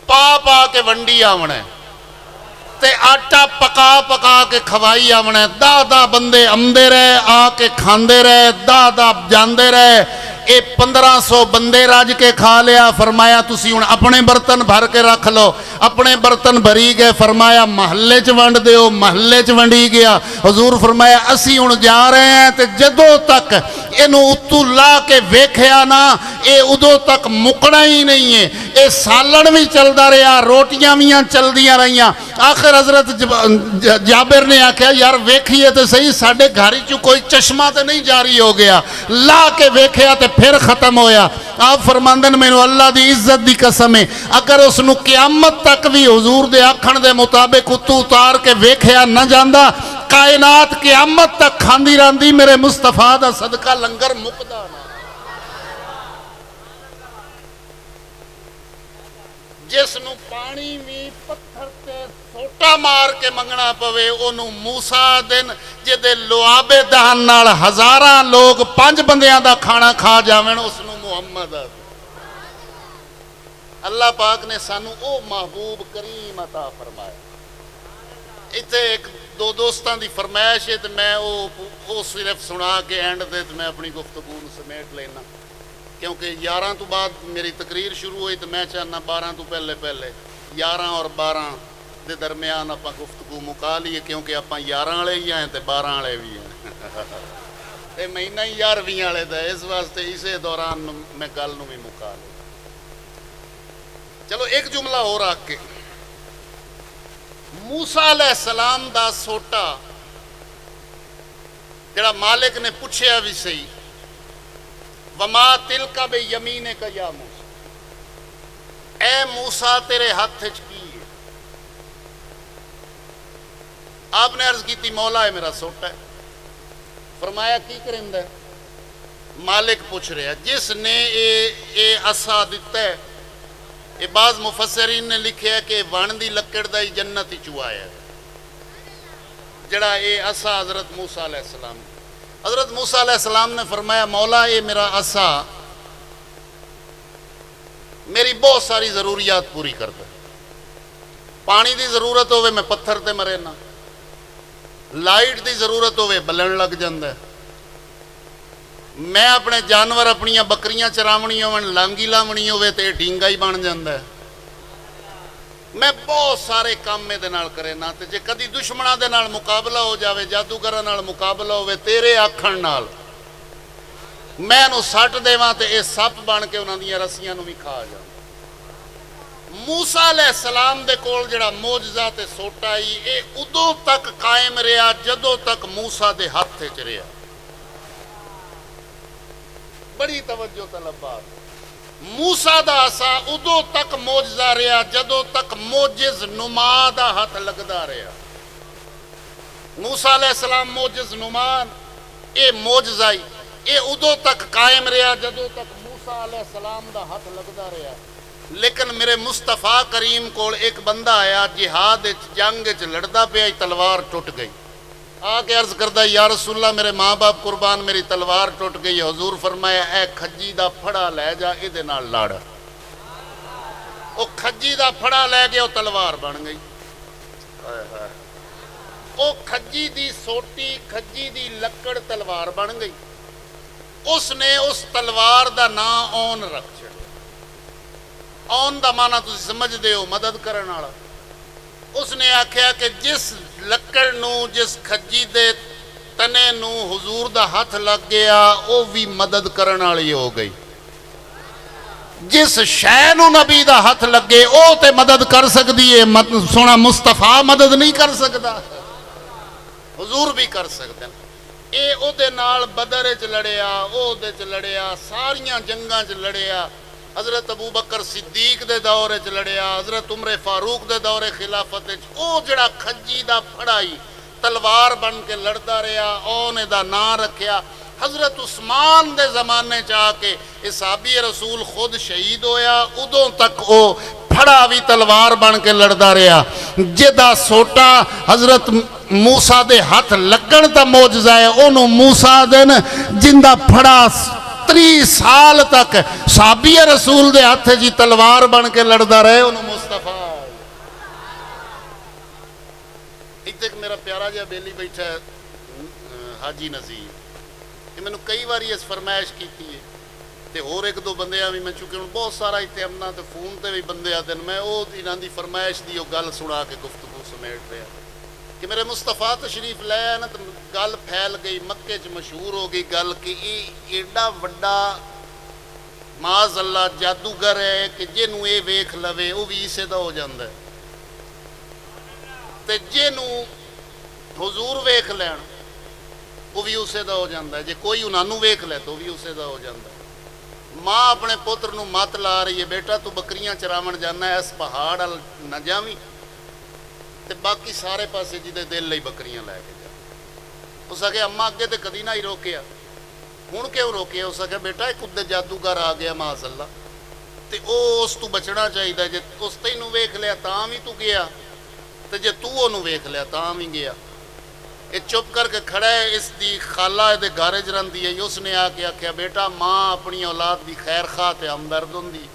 पा पा के वंडी आवना है, ते आटा पका पका के खवाई आवना। 10 बंदे आंदे रहे, आके खांदे रहे, 10 जांदे रहे। ये 1500 बंदे रज के खा लिया। फरमाया तुसी हुण अपने बर्तन भर के रख लो। अपने बर्तन भरी गए। फरमाया महल्ले च वंड दिओ। महल्ले च वंडी गया। हजूर फरमाया असी हुण जा रहे हैं, ते जदों तक इनू उत्तू ला के वेख्या ना, ये उदों तक मुकना ही नहीं है। ये सालन भी चलता रहा, रोटियां भी चलदियां रहियां। आखिर हजरत जाबिर ने आख्या यार वेखिए तो सही, साडे घर चो कोई चश्मा तो नहीं जारी हो गया। ला के वेख्या तो फिर खत्म होया। आप फरमांदन मैनू अल्लाह दी इज्जत दी कसम है, अगर उसनू क़यामत तक भी हुजूर दे आखण दे मुताबिक उत्तू उतार के वेख्या न जांदा, कायनात क़यामत तक खांदी रहंदी। मेरे मुस्तफा दा सदका लंगर मुकदा ना। जिसनू पानी भी पत्थर ते सोटा मार के मंगना पवे, ओनू मूसा दिन जिहदे लुआबे दहन नाल 1000 लोग 5 बंदियां दा खाना खा जावन, उसनू मुहम्मद आ। अल्लाह पाक ने सानू ओ महबूब करीम अता फरमाया। इत्थे एक 2 दोस्तां दी फरमाइश है, तो मैं वो सिर्फ सुना के एंड दे मैं अपनी गुफ्तगू समेट लेना, क्योंकि 11 तो बाद मेरी तकरीर शुरू हुई, तो मैं चाहना 12 तो पहले 11 और 12 के दरमियान आप गुफ्तगू मुका लीए, क्योंकि आप 11 वाले ही हैं तो 12 वाले भी हैं। ये महीना ही 11वीं वाले का, इस वास्ते इसे दौरान मैं गल नूं भी मुका ली। चलो एक जुमला हो रख के, मूसा अलैहिस्सलाम दा सोटा जड़ा मालिक ने पूछया भी सही, वमा तिलका बे यमीने का या मूसा, ए मूसा तेरे हाथ च की है? आपने अर्ज की मौला है मेरा सोटा है। फरमाया की करेंदा है? मालिक पूछ रहा जिसने ये असा दिता है। ये बाज मुफस्सरीन ने लिखा कि वन की लकड़ का ही जन्नत ही चुआया, जड़ा ये असा हजरत मूसा अलैहिस्सलाम। हजरत मूसा अलैहिस्सलाम ने फरमाया मौला ये मेरा असा मेरी बहुत सारी जरूरियात पूरी करता है। पानी की जरूरत होवे मैं पत्थर ते मरे ना, लाइट की जरूरत होवे बलन लग जाता है, मैं अपने जानवर अपनिया बकरियां चरावनी हो लांगी लावनी होवे तो ढींगा ही बन जाता है। मैं बहुत सारे काम ये करे ना, तो जे कदी दुश्मनों के नाल मुकाबला हो जाए, जादूगर नाल मुकाबला होवे तेरे आखण नाल मैं इहनूं सट देवां तो यह सप बन के उन्हां दीयां रस्सियां नूं भी खा जा। मूसा अलैहिस्सलाम दे कोल जिहड़ा मोजज़ा ते सोटा ही ये उदों तक कायम रहा जदों तक मूसा दे हत्थ च रहा। बड़ी तवज्जो तलब बात। मूसा दा असा उदों तक मोजज़ा रहा जदों तक मोजिज़ नुमा दा हथ लगदा रहा। मूसा अलैहिस्सलाम मोजिज़ नुमान ये मोजज़ा ये उदों तक कायम रहा जदों तक मूसा अलैहिस्सलाम दा हथ लगदा रहा। लेकिन मेरे मुस्तफा करीम को एक बंदा आया जिहाद जंग लड़दा पे तलवार टुट गई आके अर्ज करदा या रसूलल्लाह मेरे माँ बाप कुर्बान मेरी तलवार टुट गई हुजूर फरमाया ए खज्जी दा फड़ा लै जा इहदे नाल लड़ ओ खज्जी दा फड़ा लै गया तलवार बन गई ओ खज्जी दी सोटी खज्जी दी लकड़ तलवार बन गई उसने उस तलवार दा नाम ओन रख छड़िया ओन दा माना तुसी समझदे हो मदद करन वाला उसने आख्या कि जिस लकड़ नूं जिस खज्जी दे तने नूं हुजूर दा हथ लग गया वो भी मदद करन वाली हो गई जिस शै नूं नबी दा हथ लगे वो ते मदद कर सकदी है सोना मुस्तफा मदद नहीं कर सकदा हुजूर भी कर सकते हैं ये ओदे नाल बदर च लड़िया ओदे च लड़िया सारियां जंगां च लड़िया हज़रत अबू बकर सिद्दीक दे दौर च लड़िया हज़रत उमरे फारूक दे दौरे खिलाफत ओ जड़ा खज्जी दा फड़ाई तलवार बन के लड़दा रहा ओने दा नां रखिया हज़रत उस्मान दे ज़माने च आके साहबी रसूल खुद शहीद होया उदों तक ओ फड़ा भी तलवार बन के लड़दा रहा जिदा सोटा हज़रत मूसा दे हथ लगन दा मौजज़ा है ओनू मूसा दिन जिंदा फड़ा 30 साल तक साहबी रसूल दे हाथ जी तलवार बन के लड़दा रहे ओनू मुस्तफा इत्थे मेरा प्यारा जिहा बेली बैठा है हाजी नज़ीर ये मैनू कई बार इस फरमाइश की है तो होर एक दो बंदे भी मैं चुके हूँ बहुत सारा इतने अमना तो फोन से भी बंदे आते हैं मैं वो इन्हों की फरमाइश की गल सुना के गुफ्तगू समेट रहा कि मेरे मुस्तफा तशरीफ लाया ना तो गल फैल गई मक्के च मशहूर हो गई गल कि ये एडा वड्डा माज़ अल्लाह जादूगर है कि जिन्हों ये वेख लवे वो भी इसे का हो जाता है तो जिन्हों हुजूर वेख लैन वो भी उसे का हो जाता है जे कोई उन्होंने वेख ले तो भी उसे का हो जाता है माँ अपने पुत्र नूं मत ला रही है बेटा तू बकरियां चरावन जाना है इस पहाड़ अल न जावी ते बाकी सारे पासे जिदे दिल लई बकरियां लैके जा उस आखे अम्मा अगे तो कदी ना ही रोकिया हुण क्यों रोकिया उस आखे बेटा एक उदे जादूगर आ गया माज़अल्लाह ते उस तू बचना चाहिए जे उस तैनूं वेख लिया तां भी तू गया ते जे तू ओनूं वेख लिया तां भी गया ये चुप करके खड़ा है इसकी खाला ये घर च रही है उसने आके आख्या बेटा माँ अपनी औलाद की खैर खा तो हमदर्द होंगी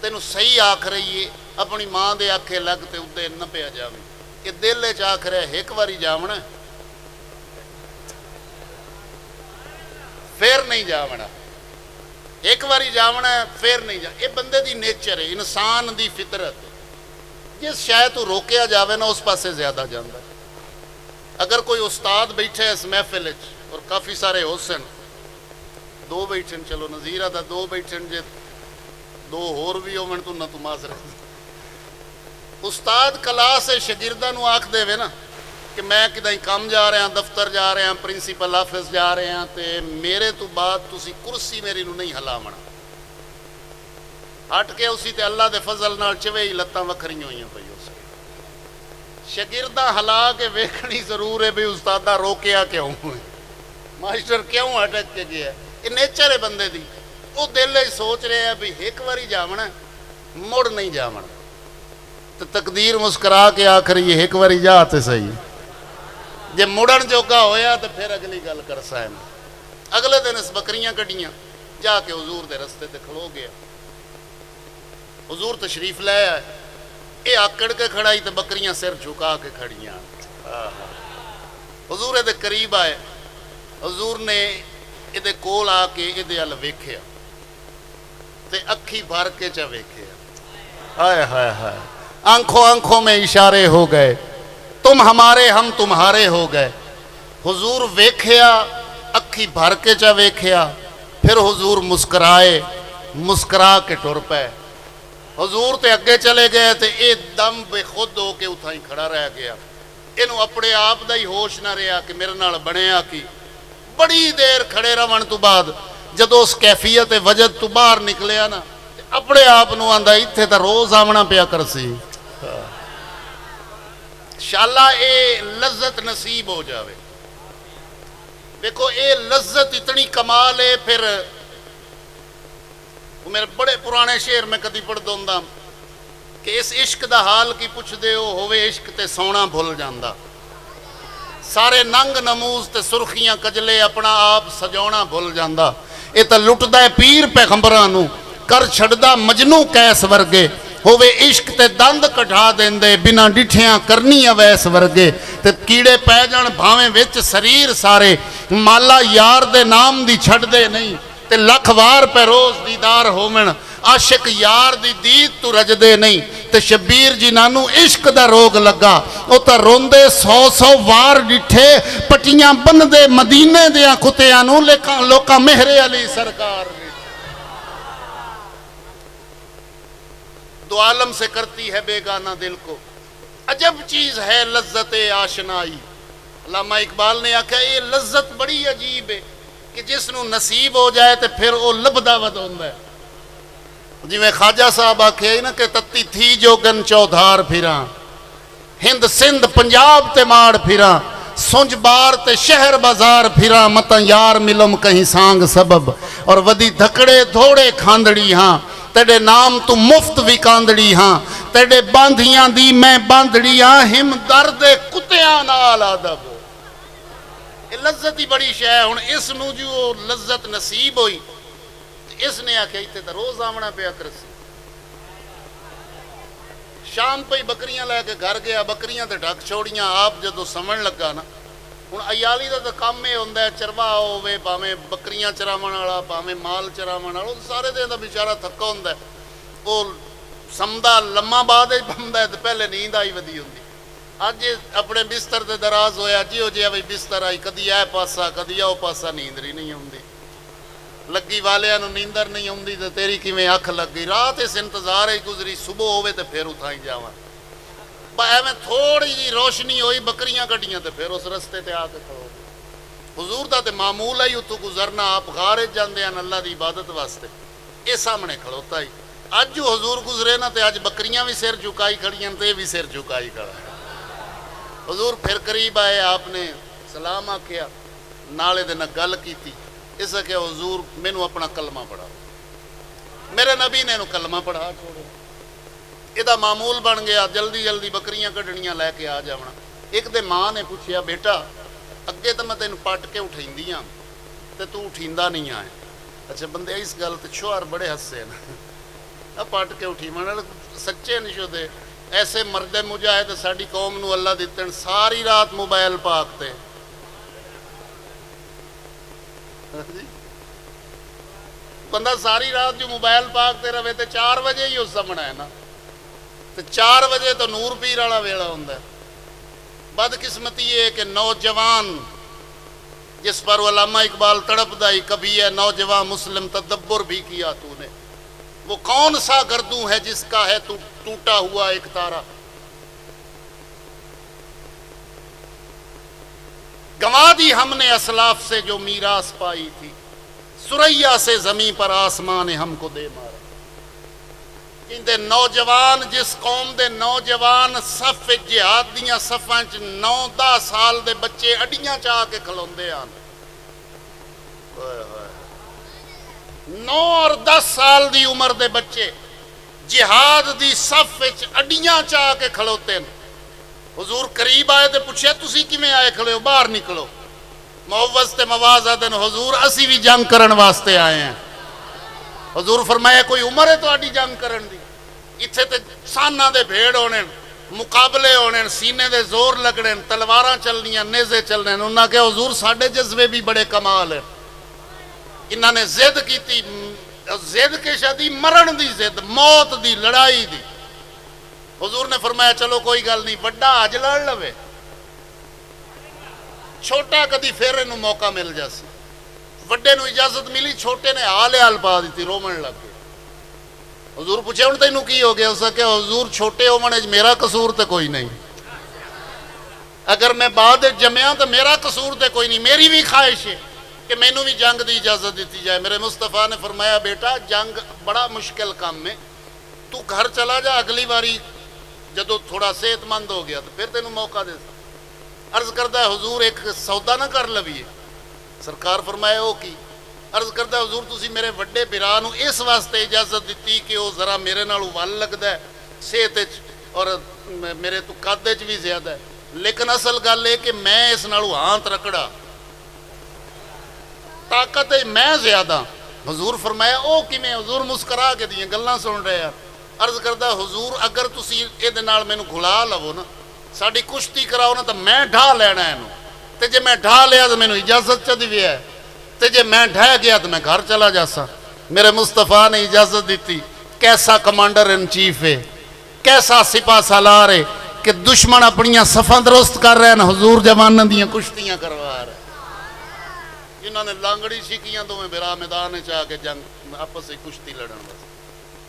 तेनू सही आख रही है अपनी माँ के आखे लग तो उत्ते न पिया जावे ये दिल च आख रहा एक बारी जावना फिर नहीं जावना एक बारी जावना फिर नहीं जा ये बंदे की नेचर है इंसान की फितरत जिस शायद तू रोकया जाए ना उस पासे ज्यादा जाता अगर कोई उस्ताद बैठे इस महफिल और काफ़ी सारे हुसन दो बैठन चलो नज़ीरा था दो बैठन जे दो होर भी होवन तू ना तू माजर उस्ताद क्लास शगिरदा नूं आख देवे ना कि मैं किदाई काम जा रहा दफ्तर जा रहा प्रिंसीपल ऑफिस जा रहा तो मेरे तो बाद तुसी कुर्सी मेरी नूं नहीं हिलावना हट के उसी ते अल्लाह दे फजल नाल चवे ही लत्तां वखरियां होईयां पई शगिरदा हला के वेखनी जरूर है भी उस्तादा रोकया क्यों मास्टर क्यों अटक के गया ये नेचर है बंदे दी वो दिल सोच रहे हैं भी एक बारी जावना मुड़ नहीं जावना तो तकदीर मुस्करा के आख रही है एक बारी जा तो सही जे मुड़न जोगा होया तो फिर अगली गल कर सन अगले दिन इस बकरियां कढ़ियां जाके हुजूर दे रस्ते ते खलो गया हुजूर तशरीफ लाया ये आकड़ के खड़ाई तो बकरियां सिर झुका के खड़ियां हुजूर दे करीब आए हुजूर ने ये कोल आके ये अल वेख्या ते अखी भर के चा वेख्या हाय हाय हाय आंखों आंखों में इशारे हो गए तुम हमारे हम तुम्हारे हो गए हुजूर वेख्या अखी भर के चा वेख्या फिर हुजूर मुस्कराए मुस्करा के टुर पे हुजूर ते अगे चले गए तो ये दम बेखुद हो के उथा ही खड़ा रह गया इनू अपने आप का ही होश ना रहा कि मेरे नाल बनया कि बड़ी देर खड़े रहन तो बाद जदों उस कैफियत वजद तो बाहर निकलिया ना अपने आप नूं आंदा इत्थे तां रोज आवना पिया कर सी शाला ये लज्जत नसीब हो जावे देखो ये लज्जत इतनी कमाल है फिर وہ میرے بڑے پرانے شعر میں کدی پڑھدا ہوندا کہ اس عشق دا حال کی پوچھ دے ہو ہوے عشق تے سونا بھول جاندا سارے ننگ نموز تے سرخیاں کجلے اپنا آپ سجاونا بھول جاندا اے تے لٹدا ہے پیر پیغمبراں نو کر چھڑدا مجنوں کیس ورگے ہووے عشق تے دند کٹھا دیندے بنا ڈٹھیاں کرنی اویس ورگے تے کیڑے پے جان بھاویں وچ سریر سارے مالا یار دے نام دی چھڑ دے نہیں تے لکھ وار پہ روز دیدار ہومن عاشق یار دی دید تو رج دے نہیں تے شبیر جنانو عشق دا روگ لگا او تا روندے 100 وار ڈٹھے پٹیاں بن دے مدینے دیاں کتیاں نو لوکاں مہر علی سرکار دو عالم سے کرتی ہے بیگانہ دل کو عجب چیز ہے لذت آشنائی علامہ اقبال نے آکھا یہ لذت بڑی عجیب ہے کہ جس نو نصیب ہو جائے تے پھر وہ لبدا ود ہوندا ہے جی میں خواجہ صاحب آکھے نا کہ تتی تھی جو گن چودھار پھراں ہند سندھ پنجاب تے ماڑ پھراں سنج بار تے شہر بازار پھراں متاں یار ملم کہیں سانگ سبب اور ودی دھکڑے دھوڑے کھاندڑی ہاں تیرے نام تو مفت وکاندڑی ہاں تیرے باندھیاں دی میں باندڑی ہاں ہم درد کتیاں نال ادب یہ لذت ہی بڑی شے ہے ہن اس نو جو لذت نصیب ہوئی اس نے آکھیا ایتھے تے روز آونا پیا کرسی شام پہ بکریاں لے کے گھر گیا بکریاں تے ڈھک چھوڑیاں آپ جدو سمجھ لگا نا ہن عیالی دا تے کام اے ہوندا ہے چرواہ ہوے بھاویں بکریاں چراون والا بھاویں مال چراون والا سارے دن دا بیچارہ تھکا ہوندا ہے او سمدا لمما بعد وچ بھمدا ہے تے پہلے نیند آئی ودی ہوندی اج اپنے بستر تے دراز ہویا جیو جیا وی بستر آئی کدی اے پاسا کدی او پاسا نیند نہیں ہوندی لگی والیاں نو نیندر نہیں ہوندی تے تیری کیویں اکھ لگ گئی رات اس انتظار ہی گزری صبح ہوے تے پھر اٹھائی جاواں ایویں تھوڑی جی روشنی ہوئی بکریاں کٹیاں تے پھر اس رستے تے آ کے کھڑو حضور دا تے معمول ہے اتوں گزرنا آپ غار جاندے ہیں اللہ دی عبادت واسطے اے سامنے کھڑوتا ہی اج جو حضور گزرے نا تے اج بکریاں بھی سر جھکائی کھڑیاں تے بھی سر جھکائی کھڑا ہے حضور پھر قریب آئے آپ نے سلام آکھیا نالے دے نہ گل کیتی اس کہ حضور مینوں اپنا کلمہ پڑھا میرے نبی نے کلمہ پڑھا چھوڑے یہ معمول بن گیا جلدی جلدی بکریاں کڈنیاں لے کے آ جاونا ایک دے ماں نے پوچھیا بیٹا اگے تو میں تینوں پٹ کے اٹھائیندی ہاں تے تو اٹھیندا نہیں آئے اچھا بندے اس گل تے شوہر بڑے ہسے نا پٹ کے اٹھی من سچے نشو دے ایسے مرد مجاہد ساڈی قوم نو اللہ دتن ساری رات موبائل پاک تے بندہ ساری رات جو موبائل پاک تے رہے تے 4 بجے ہی اس سمنا ہے نا تے 4 بجے تو نور پیر والا ویلا ہوندا ہے بدقسمتی یہ کہ نوجوان جس پر علامہ اقبال تڑپدا ہی کبھی ہے نوجوان مسلم تدبر بھی کیا تو نے وہ کون سا گردوں ہے جس کا ہے تو ٹوٹا ہوا ایک تارا گنوا دی ہم نے اسلاف سے جو میراث پائی تھی سریا سے زمین پر آسمان ہم کو دے مارا اندے نوجوان جس قوم دے نوجوان صف جہاد دیاں صفاں 9-10 سال دے بچے اڈیاں چاہ کے کھلوندے آن 9 اور 10 سال دی عمر دے بچے جہاد دی صف وچ اڈیاں چاہ کے کھلوتے ہیں حضور قریب آئے تے پوچھے تسی کیویں آئے کھڑے ہو باہر نکلو معوض تے مواز آدن حضور اسی بھی جنگ کرن واسطے آئے ہیں حضور فرمایا کوئی عمر ہے تہاڈی جنگ کرن دی اتھے تے ساناں دے بھیڑ ہونے مقابلے ہونے سینے دے زور لگنے تلواراں چلنیاں نیزے چلنے انہاں کہ حضور ساڈے جذبے بھی بڑے کمال ہیں انہاں نے ضد کیتی ضد کے شادی مرن دی ضد موت دی لڑائی دی حضور نے فرمایا چلو کوئی گل نہیں وڈا اج لڑ لوے چھوٹا کدی پھر انہوں موقع مل جاسی وڈے نو اجازت ملی چھوٹے نے حال پا دیتی رومن لگ گئے حضور پوچھے ہن تینوں کی ہو گیا اس کہ حضور چھوٹے ہون وچ میرا قصور تے کوئی نہیں اگر میں بعد جمعیاں تو میرا قصور تے کوئی نہیں میری بھی خواہش ہے کہ مینوں بھی جنگ دی اجازت دیتی جائے میرے مصطفیٰ نے فرمایا بیٹا جنگ بڑا مشکل کام ہے تو گھر چلا جا اگلی باری جدو تھوڑا صحت مند ہو گیا تو پھر تینوں موقع دے عرض کرتا ہے حضور ایک سودا نہ کر لویے سرکار فرمایا او کی अर्ज करदा हुजूर तुसी मेरे वड्डे बिरा नूं इस वास्ते इजाजत दित्ती कि वह जरा मेरे नालों वल लगदा है सेहत और मेरे तो कद च भी ज्यादा है, लेकिन असल गल है कि मैं इस नालों हाथ रकड़ा, ताकत मैं ज्यादा। हुजूर फरमाया ओ किवें? हुजूर मुस्करा के दियां गल्लां सुन रहे हैं। अर्ज करदा हुजूर अगर तुसी इहदे नाल मैनूं घुला लवो ना, साडी कुश्ती कराओ ना, तो मैं ढा लेना इहनूं, ते जे मैं ढा लिया तो मैनूं इजाजत च दी है, ते जे मैं ढह गया तो मैं घर चला जासा। मेरे मुस्तफा ने इजाजत दी। कैसा कमांडर इन चीफ है, कैसा सिपा सालार है कि दुश्मन अपनियां सफां दुरुस्त कर रहे हैं, हुजूर जवानां दियां कुश्तियां करवा रहे। जिन्होंने लांगड़ी सीखियां दोवें बिरा मैदान च आके जंग आपस में कुश्ती लड़न बस।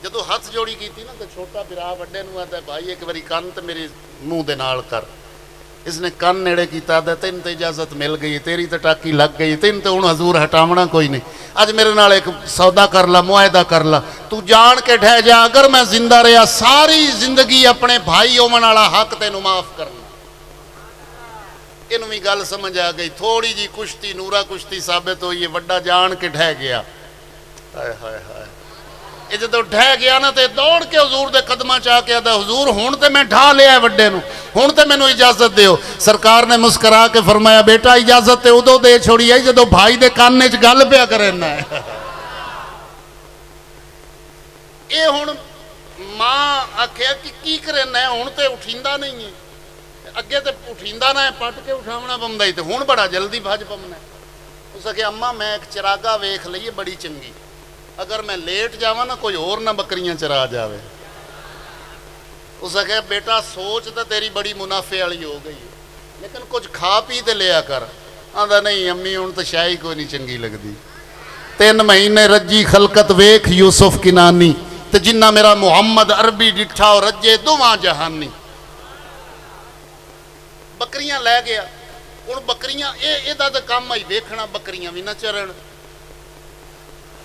जदों हथ जोड़ी की ना तो छोटा बिरा वड्डे नूं आंदा भाई एक बारी कंन ते मेरे मूँह दे नाल कर। इसने कन नेड़े किया, तेन तो इजाजत मिल गई, तेरी तो टाकी लग गई, तेन तो हुण हजूर हटावना कोई नहीं, अज मेरे नाल एक सौदा कर ला, मुआयदा कर ला, तू जान के ठह जा अगर मैं जिंदा रहा सारी जिंदगी अपने भाई होवन वाला हक तेनू माफ करना। इनू भी गल समझ आ गई। थोड़ी जी कुश्ती नूरा कुश्ती साबित हुई है, वड्डा जान के ठह गया। हाय हाय हाय, ये जो ढह गया ना तो दौड़ के हजूर के कदमां च आके आदा हुजूर हुण ते मैं ढा लिया वड्डे नूं, हुण ते मैनूं इजाजत दिओ। सरकार ने मुस्करा के फरमाया बेटा इजाजत ते उदों दे छोड़ी आई जदों भाई दे कान च गल पिया करना है। ये हुण मां आख्या कि की करना है, हुण ते उठींदा नहीं है, अगे तो उठींदा ना है, पट के उठावना पौंदा ही, ते हुण बड़ा जल्दी भज पवना है। उस आख्या अम्मा मैं एक चरागा वेख लईए बड़ी चंगी, अगर मैं लेट जावा ना कोई और ना बकरियां चरा जावे। उस आख्या बेटा सोच तो तेरी बड़ी मुनाफे वाली हो गई है, लेकिन कुछ खा पी तो लिया कर। आंदा नहीं अम्मी हुण तो शाही कोई नहीं चंगी लगती। 3 महीने रज्जी खलकत वेख यूसुफ किनानी, ते जिन्ना मेरा मुहम्मद अरबी डिठा और रज्जे दोवां जहानी। बकरियां लै गया, हुण बकरियां इहदा तो काम ही वेखना, बकरियां भी ना चरण।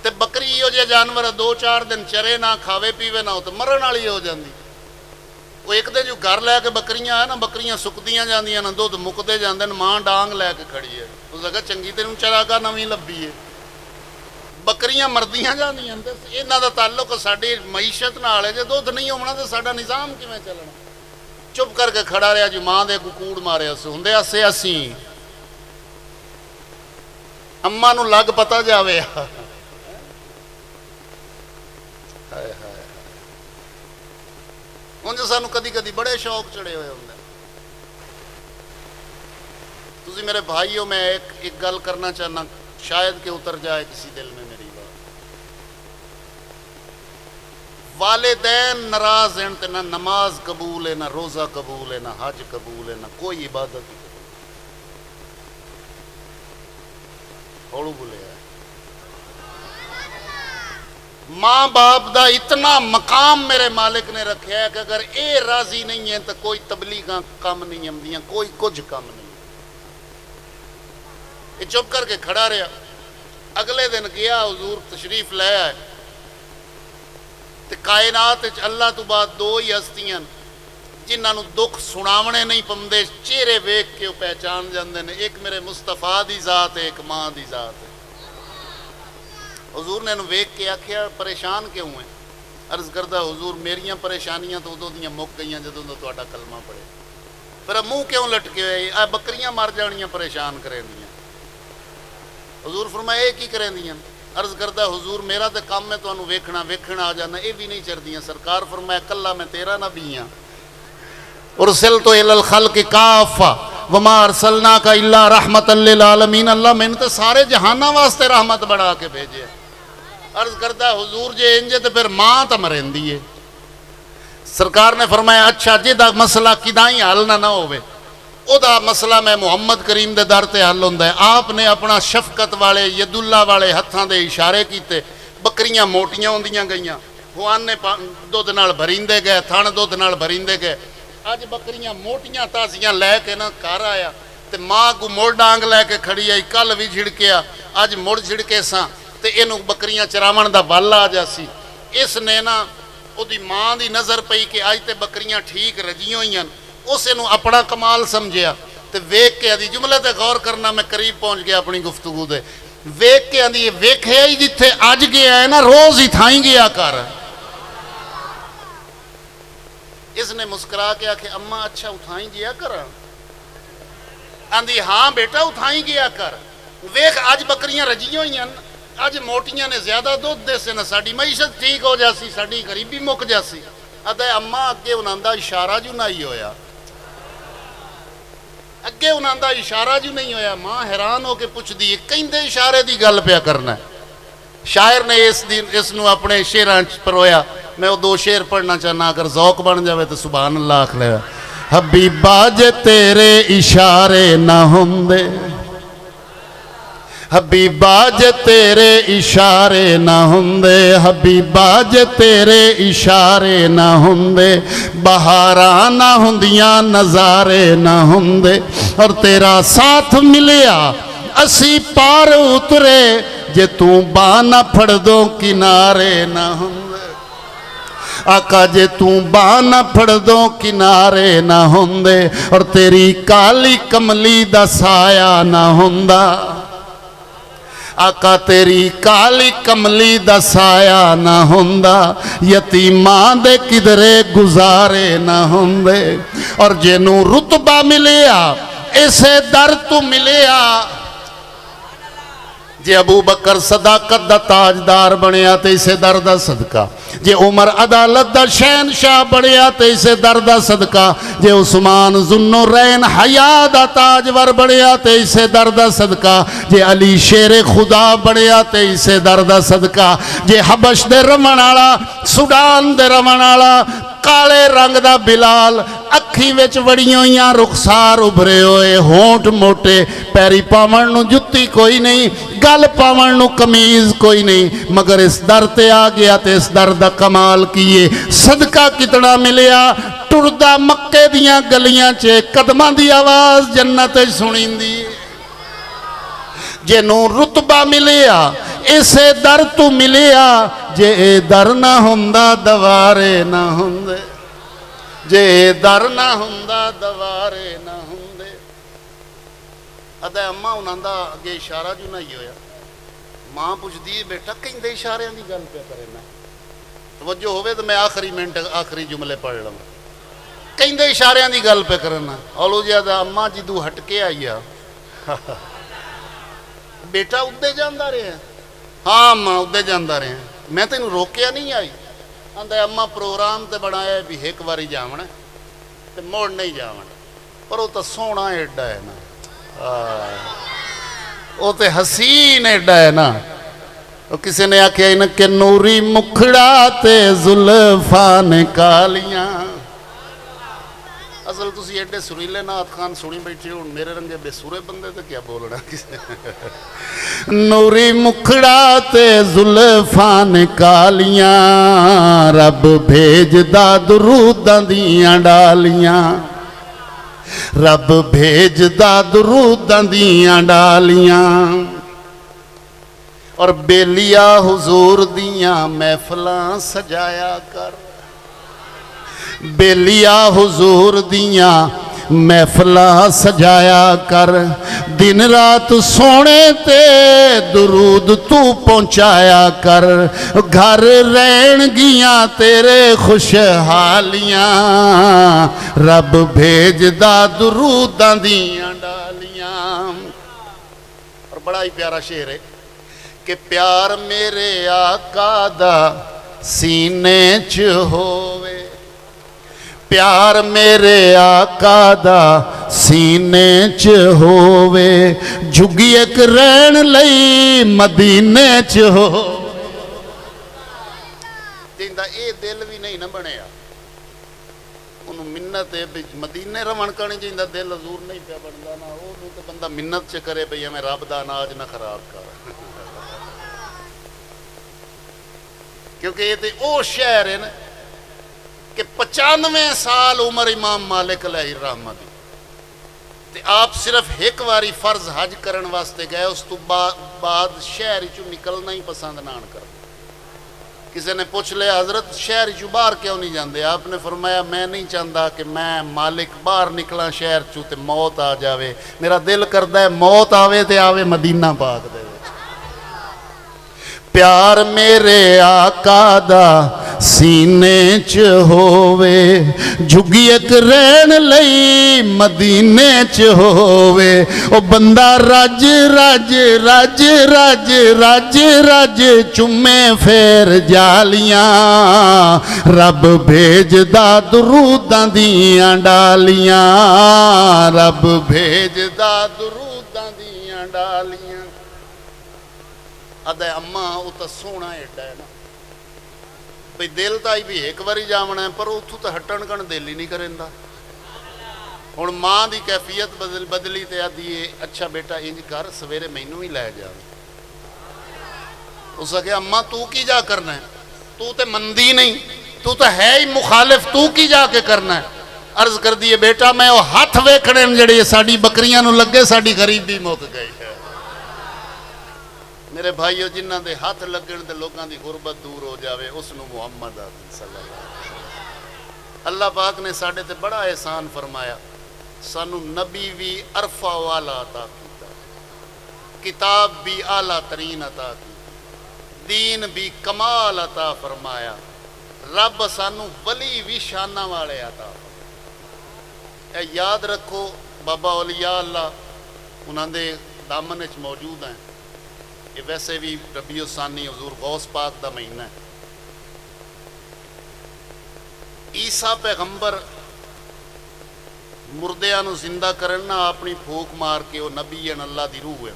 ते बकरी इहो जिहा जानवर 2-4 दिन चरे ना खावे पीवे ना तो मरण वाली हो जाती। वो एक दिन जो घर लैके बकरियां है ना, बकरियां सुकदियां जांदियां ना, दुध मुकते जाते हैं, मां डांग लैके खड़ी है। उस जगह चंगी तेन चरागा नवीं लभी है, बकरियां मरदियां जांदियां। इन्हां दा ताल्लुक साडी मईशत नाल है, जे दुध नहीं होना तो साडा निज़ाम किवें चलना। चुप करके खड़ा रहा जो मां दे कूड़ मारिया हुंदे असे असी अम्मा नूं लग पता जावे। उंज सानू कदी कदी बड़े शौक चढ़े हुए होंगे। तुसी मेरे भाई हो, मैं एक गल करना चाहना, शायद कि उतर जाए किसी दिल में मेरी बात। वालिदैन नाराज हैं तो ना नमाज कबूल है, ना रोज़ा कबूल है, ना हज कबूल है, ना कोई इबादत। हौलू बोले माँ बाप का इतना मकाम मेरे मालिक ने रखा है कि अगर ये राजी नहीं है तो कोई तबलीगां कम नहीं आंदियां, कोई कुछ कम नहीं। ये चुप करके खड़ा रहा। अगले दिन गया हुजूर तशरीफ ले आए, तो कायनात अल्लाह तो बाद 2 ही हस्तियां जिन्होंने दुख सुनावने नहीं पाते, चेहरे वेख के पहचान जाते हैं। एक मेरे मुस्तफा की जात है, एक माँ की जात है। हुजूर ने वेख के आख्या परेशान क्यों है? अर्ज करदा हुजूर मेरियां परेशानियां तो उदों दियां मुक गई जदों दा तुहाडा कलमा पढ़े, फिर मूँह क्यों लटके हुए? आ बकरियां मर जानियां परेशान करेंदियां। हुजूर फरमाया की करेंदियां? अर्ज करदा हुजूर मेरा तो काम है तुहानूं वेखना, वेखना आ जाना, ये भी नहीं चरदियां। सरकार फरमाया कल्ला मैं तेरा नबी हाँ, उरसिलतु इलल खल्क़ि काफ़ा वमा अरसलनाका इल्ला रहमतल लिल आलमीन। अल्लाह मैंने तो सारे जहाना वास्ते रहमत बना के भेजे। अर्ज करता हुजूर जे इंज तो फिर मां तो मरेंदी है। सरकार ने फरमाया अच्छा जिहदा मसला किदाई हल ना होवे ओदा मसला मैं मुहम्मद करीम दे दर ते हल हुंदा है। आपने अपना शफकत वाले यदुल्ला वाले हत्थां दे इशारे कीते, बकरियां मोटियां होंदियां गईयां, हुआने दुध नाल भरींदे गए, थण दुध नाल भरींदे गए। अज बकरियां मोटियां ताजियां लैके ना घर आया तो माँ को मुड़ डांग लैके खड़ी आई, कल भी झिड़किया अज मुड़ झिड़के सां ते इनू बकरियां चरावण दा बल आ जासी। इसने ना उहदी मां दी नज़र पई कि अज ते बकरियां ठीक रजियां होईयां, उस इनू अपना कमाल समझिया ते वेख के आदि जुमले ते गौर करना। मैं करीब पहुँच गया अपनी गुफ्तगू दे। ਵੇਖ ਕੇ ਆਂਦੀ ਵੇਖਿਆ ਹੀ ਜਿੱਥੇ ਅੱਜ ਗਿਆ ਹੈ ਨਾ ਰੋਜ਼ ਹੀ ਥਾਈ ਗਿਆ ਕਰ। इसने मुस्कुरा के आखे अम्मा अच्छा उठाई गया कर। आंदी हाँ बेटा उठाई गया कर। वेख अज बकरियां रजियां हुई अज मोटियां ने ज्यादा दुध दे से ना साडी मईशत ठीक हो जासी साडी गरीबी मुक जासी। अदे अम्मा अगे उन्हां दा इशारा जू नहीं होया, अगे उन्हां दा इशारा जू नहीं होया। मां हैरान होके पुछदी है कहंदे इशारे दी गल पिया करना। शायर ने इस नू अपने शेरां च परोया। मैं वो 2 शेर पढ़ना चाहना, अगर ज़ौक बन जाए तो सुभान अल्लाह आख ले। हबीबा जे तेरे इशारे ना होंदे, हबीबा जे तेरे इशारे ना होंदे, हबीबा जे तेरे इशारे ना होंदे, बहारां ना होंदियां नज़ारे ना होंदे, और तेरा साथ मिलिया असी पार उतरे, जे तू बाह ना फड़ दो किनारे ना होंदे। आका जे तू बाह ना फड़ दो किनारे ना होंदे, और तेरी काली कमली दा साया ना होंदा। आका तेरी काली कमली दा साया ना होंदा, यतीमां दे किधरे गुजारे ना होंदे। और जेनू रुतबा मिलिया इसे दर तू मिलिया। जे अबू बकर सदाकत दा ताजदार बनया तो इसे दर दा सदका, जे उमर अदालत दा शहनशाह बनया तो इसे दर दा सदका, जे उस्मान जुन्नुरैन हया दा ताजवर बनया तो इसे दर दा सदका, जे अली शेरे खुदा बनया तो इसे दर दा सदका, जे हबश दे रमन वाला सूडान दे रमन वाला काले रंग दा बिलाल, अखी विच वड़ियां होइयां रुखसार उभरे होए, होंठ मोटे, पैरी पावण नूं जुत्ती कोई नहीं, गल पावण नूं कमीज कोई नहीं, मगर इस दर ते आ गया तो इस दर दा कमाल कीए सदका कितना मिलिया। टुरदा मक्के दियां गलियां च कदमां दी आवाज़ जन्नत सुनिंदी। जेनू रुतबा मिलिया इसे दर तू मिलिया, जे दर ना हुंदा दवारे ना हुंदे, जे दर ना हुंदा दवारे ना हुंदे। अदे अम्मा उन्हां दा अगे इशारा जू नहीं होया। मां पुछदी बेटा कहंदे इशारियां दी गल पे करे ना, तवज्जो होवे तो मैं आखिरी मिनट आखिरी जुमले पढ़ लवां। कहंदे इशारियां दी गल पे करना औलू ज्यादा अम्मा जी तू हटके आई आ। बेटा उदे जांदा रहे, हाँ अम्मा उदे जांदा रहे, मैं तेन रोकया नहीं आई। आंदा अम्मा प्रोग्राम तो बनाया भी एक बारी जावना ते मुड़ नहीं जावना, पर वो तो सोहना एडा है ना, वो तो हसीन एडा है ना। वो किसी ने आख्या इन के नूरी मुखड़ा ते जुल्फा ने कालियां। असल तुसी एडे सुरीले नाथ खान सुनी बैठे हो, मेरे रंगे बेसुरे बंदे तो क्या बोलना किसे। नूरी मुखड़ा ते जुल्फा ने कालियां, रब भेजदा दुरूदां दियां डालियां, रब भेजदा दुरूदां दियां डालियां। और बेलिया हुजूर दियां महफिलां सजाया कर, बेलिया हुजूर दियां महफिलां सजाया कर, दिन रात सोने ते दुरूद तू पहुंचाया कर, घर रहन गियां तेरे खुशहालियां, रब भेजदा दुरूदां दियां डालियां। और बड़ा ही प्यारा शेर है कि प्यार मेरे आका दा सीने च होवे, प्यार मेरे आका दा सीने च होवे, झुगी एक रहन लई मदीने च हो। जिंदा ए दिल भी नहीं ना बनया, उन्होंने मिन्नत है भी मदीने रवन करनी जिंदा दिल हजूर नहीं पिया बनता ना, वो तो बंदा मिन्नत च करे भई हमें रब दा अनाज ना खराब कर। क्योंकि ये तो वो शहर है ना कि 95 साल उम्र इमाम मालिक अलैहि रहमत दी, ते आप सिर्फ एक बारी फर्ज हज करन वास्ते गए, उस तो बाद शहर चो निकलना ही पसंद ना कर। किसी ने पूछ लिया हजरत शहर चो बाहर क्यों नहीं जाते, आपने फरमाया मैं नहीं चाहता कि मैं मालिक बाहर निकला शहर चो ते मौत आ जाए, मेरा दिल करता है मौत आवे ते आवे मदीना पाक दे विच। प्यार मेरे आका दा सीने च होवे, झुगी एक रहन लई मदीने च होवे। ओ बंदा रज रज रज रज रज रज चुमे फेर जालियां, रब भेजदा दरूदां दियां डालियां, रब भेजदा दरूदां दियां डालियां। अदे अम्मा वो तो सोना एडा है ना भाई, दिल तो आई भी एक बारी जावना है, पर उतों तो हटन कण दिल ही नहीं करेंदा। हुण माँ की कैफियत बदली तो आदि अच्छा बेटा इंज कर, सवेरे मैनू ही लै जा। उस आखे अम्मा तू की जा करना है, तू तो मंदी नहीं, तू तो है ही मुखालिफ, तू की जाके करना है। अर्ज कर दी बेटा मैं वो हथ वेखने जड़े साडी बकरियां नूं लगे, साडी गरीबी मुक गई है। मेरे भाईओ जिन्हां दे हथ लगन ते लोगों की गुरबत दूर हो जाए, उसनूं मुहम्मद सल्लल्लाहु। अल्लाह पाक ने साडे ते बड़ा एहसान फरमाया, सानू नबी भी अरफा वाला अता कीता, किताब भी आला तरीन अता की, दीन भी कमाल अता फरमाया, रब सानू वली भी शाना वाले अता। ए याद रखो बाबा औलिया अल्लाह उन्होंने दामन च मौजूद हैं। ये वैसे भी रबीउ सानी हजूर गौस पाक का महीना है। ईसा पैगंबर मुर्दियां नूं जिंदा करना अपनी फूक मार के, वो नबी है अल्लाह की रूह है,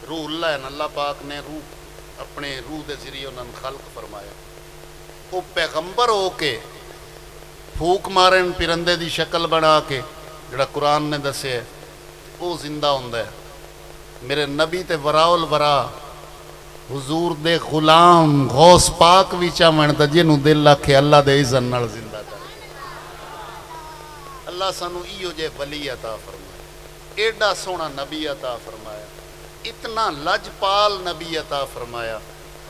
रूह अल्लाह है। अल्लाह पाक ने रूह अपने रूह के जरिए उन्होंने खल्क फरमाया। वो पैगंबर हो के फूक मारन पिरंदे की शक्ल बना के, जिहड़ा कुरान ने दस्या वो जिंदा होंदा है। मेरे नबी ते वराउल वरा हुजूर दे गुलाम गौस पाक भी चावण तो जिन्हों दिल आखे अल्लाह दे इज़्ज़त नाल जिंदा कर। अल्लाह सानू इहो जे वली अता फरमाया, एडा सोहना नबी अता फरमाया, इतना लजपाल नबी अता फरमाया।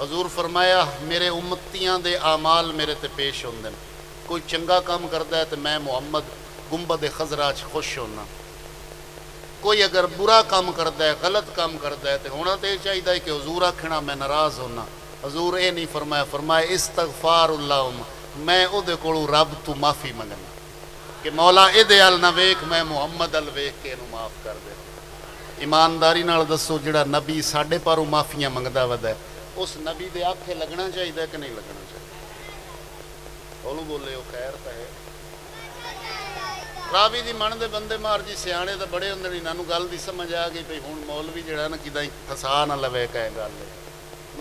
हजूर फरमाया मेरे उम्मतियां दे आमाल मेरे ते पेश होंदे ने, कोई चंगा काम करता है तो मैं मुहम्मद गुंबद खजरा च खुश होना, कोई अगर बुरा काम करता है गलत काम करता है तो होना तो चाहिए कि हजूर आखना मैं नाराज़ होना। हजूर ये नहीं फरमाया, फरमाया इस्तगफारुल्लाह, मैं उहदे कोलों रब तू माफ़ी मंगना कि मौला इहदे अल ना वेख, मैं मुहम्मद अल वेख के इहनूं माफ़ कर दे। ईमानदारी नाल दसो जिहड़ा नबी साडे पारों माफ़ियां मंगदा वदा, उस नबी दे आखे लगना चाहिए कि नहीं लगना चाहिए? बोलो बोले वो खैर तो है। रावी की मन दे बंदे मार जी सियाने तो बड़े होंगे, इन्होंने गल की समझ आ गई भाई हुण मौलवी जिहड़ा ना किदां फसा ना लवे कहे गल।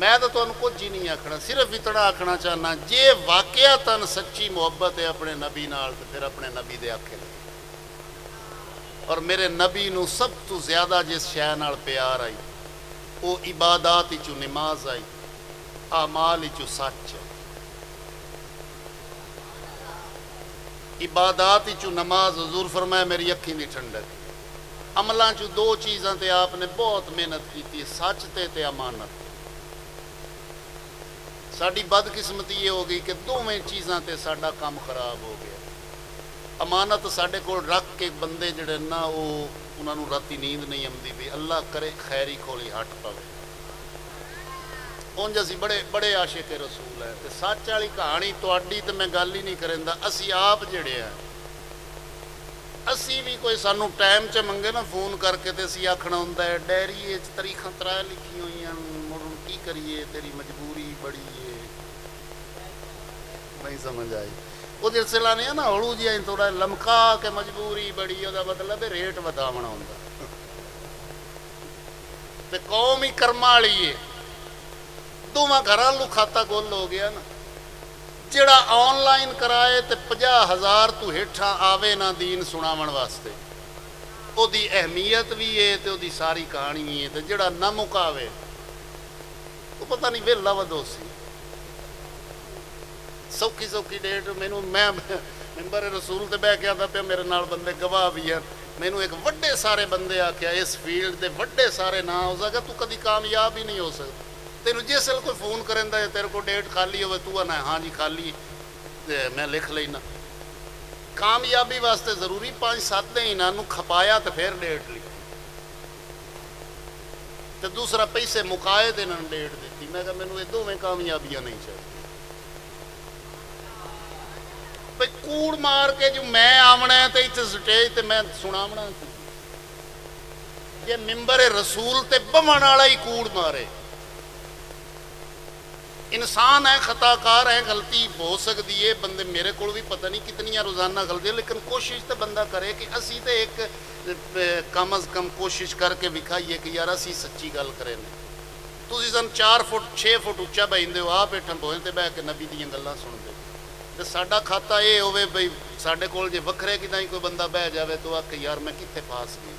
मैं तो तुहानूं कुछ ही नहीं आखना, सिर्फ इतना आखना चाहना जे वाकया तन सच्ची मुहब्बत है अपने नबी नाल तो फिर अपने नबी दे आखे लगे। और मेरे नबी नूं सब तो ज़्यादा जिस शै नाल प्यार आई वो इबादात विचों नमाज आई, आमाल विचों सच। इबादात चू नमाज, हजूर फरमाया मेरी अखी की ठंडक। अमलों चू दो चीज़ों ते आपने बहुत मेहनत की, सच ते अमानत। साड़ी बदकिस्मती ये हो गई कि दोवें चीज़ों ते साडा काम खराब हो गया। अमानत साडे कोल रख के बंदे जिहड़े ना वो उन्होंने राती नींद नहीं आती भी अल्लाह करे खैरी खोली हट पवे। उंज असी बड़े बड़े आशिक रसूल है। तो सच वाली कहानी तुहाडी तो मैं गल ही नहीं करेंदा, असी आप जिहड़े हैं असी भी कोई सानू टाइम च मंगे ना फोन करके तो असी आखना होंदा है डायरी तरीखां 3 लिखी हुई मुड़ की करिए, तेरी मजबूरी बड़ी है। नहीं समझ आई वो सिलसिला नहीं है ना, हौलू जी थोड़ा लमका के मजबूरी बड़ी, वह मतलब रेट वधावना होंदा। ते कौम ही कर्मा वाली है, दोवां घरां लू खाता गुल हो गया ना। जिहड़ा ऑनलाइन कराए तो 50,000 तो हेठा आवे ना दीन सुनावन वास्ते, ओदी अहमियत भी है तो ओदी सारी कहानी भी है। तो जिहड़ा ना मुकावे वो पता नहीं वेला वदोसी। सौखी सौखी डेट मैनू मैं मैंबर रसूल ते बह के आता पे, मेरे नाल बंदे गवाह भी हैं। मैनू एक वड्डे सारे बंदे आख्या इस फील्ड के वड्डे सारे ना हो सके, तू कभी कामयाब ही नहीं हो सकता। तेन जिस वेल कोई फोन करेंदा है तेरे को डेट खाली हो, तू आना हाँ जी खाली, मैं लिख लेना। कामयाबी वास्ते जरूरी 5-7 दिन इन्हों खपाया तो फिर डेट लिखी। تو دوسرا پیسے مکائے دے نہ ڈیڑھ دیتی میں کہا مینوں یہ دوویں کامیابیاں نہیں چاہیے بھئی کوڑ مار کے جو میں آمنا ہے تو اتنے سٹیج تے میں سنامنا یہ ممبر رسول تے بمن والا ہی کوڑ مارے انسان ہے خطا کار ہے غلطی ہو سکتی ہے بندے میرے کو بھی پتہ نہیں کتنی روزانہ غلطی لیکن کوشش تو بندہ کرے کہ اسی تے ایک کم از کم کوشش کر کے وکھائیے کہ یار اسی سچی گل کریں تسی سن 4 فٹ 6 فٹ اچا بہندے ہو آپ بیٹھن بوئیں تے بہ کے نبی دیاں گلاں سن دے تے ساڈا کھاتا یہ ہوے بھئی ساڈے کول جے وکھرے کداں کوئی بندہ بہ جاوے تو آکھے یار میں کتنے پاس گئی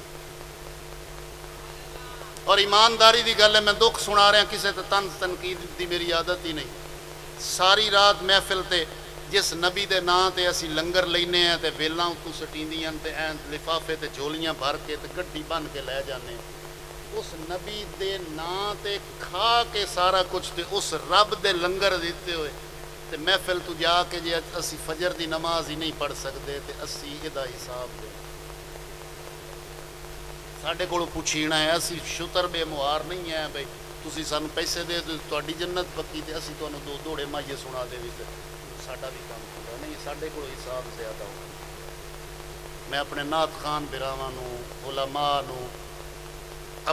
اور ایمانداری دی گل ہے میں دکھ سنا رہا کسے تے طنز تنقید دی میری عادت ہی نہیں ساری رات محفل تے جس نبی دے نا تے اسی لنگر لینے ہیں تے ویلاں اتوں سٹیندیاں تے این لفافے تے جھولیاں بھر کے تے گڈی بن کے لے جانے اس نبی دے نا تے کھا کے سارا کچھ تے اس رب دے لنگر دیتے ہوئے تے محفل تو جا کے جے اسی فجر دی نماز ہی نہیں پڑھ سکتے تے اسی ادا حساب دے ساڈے کولوں پوچھینا ہے اسی شتر بے مہار نہیں ہے بھائی تسی سانو پیسے دے تو تہاڈی جنت پکی تے اسی تانوں دو دوڑے مائیے سنا دے تے ساڈا بھی کام پورا نہیں ساڈے کولوں حساب زیادہ ہو میں اپنے نعت خان بھراواں نوں علماء نوں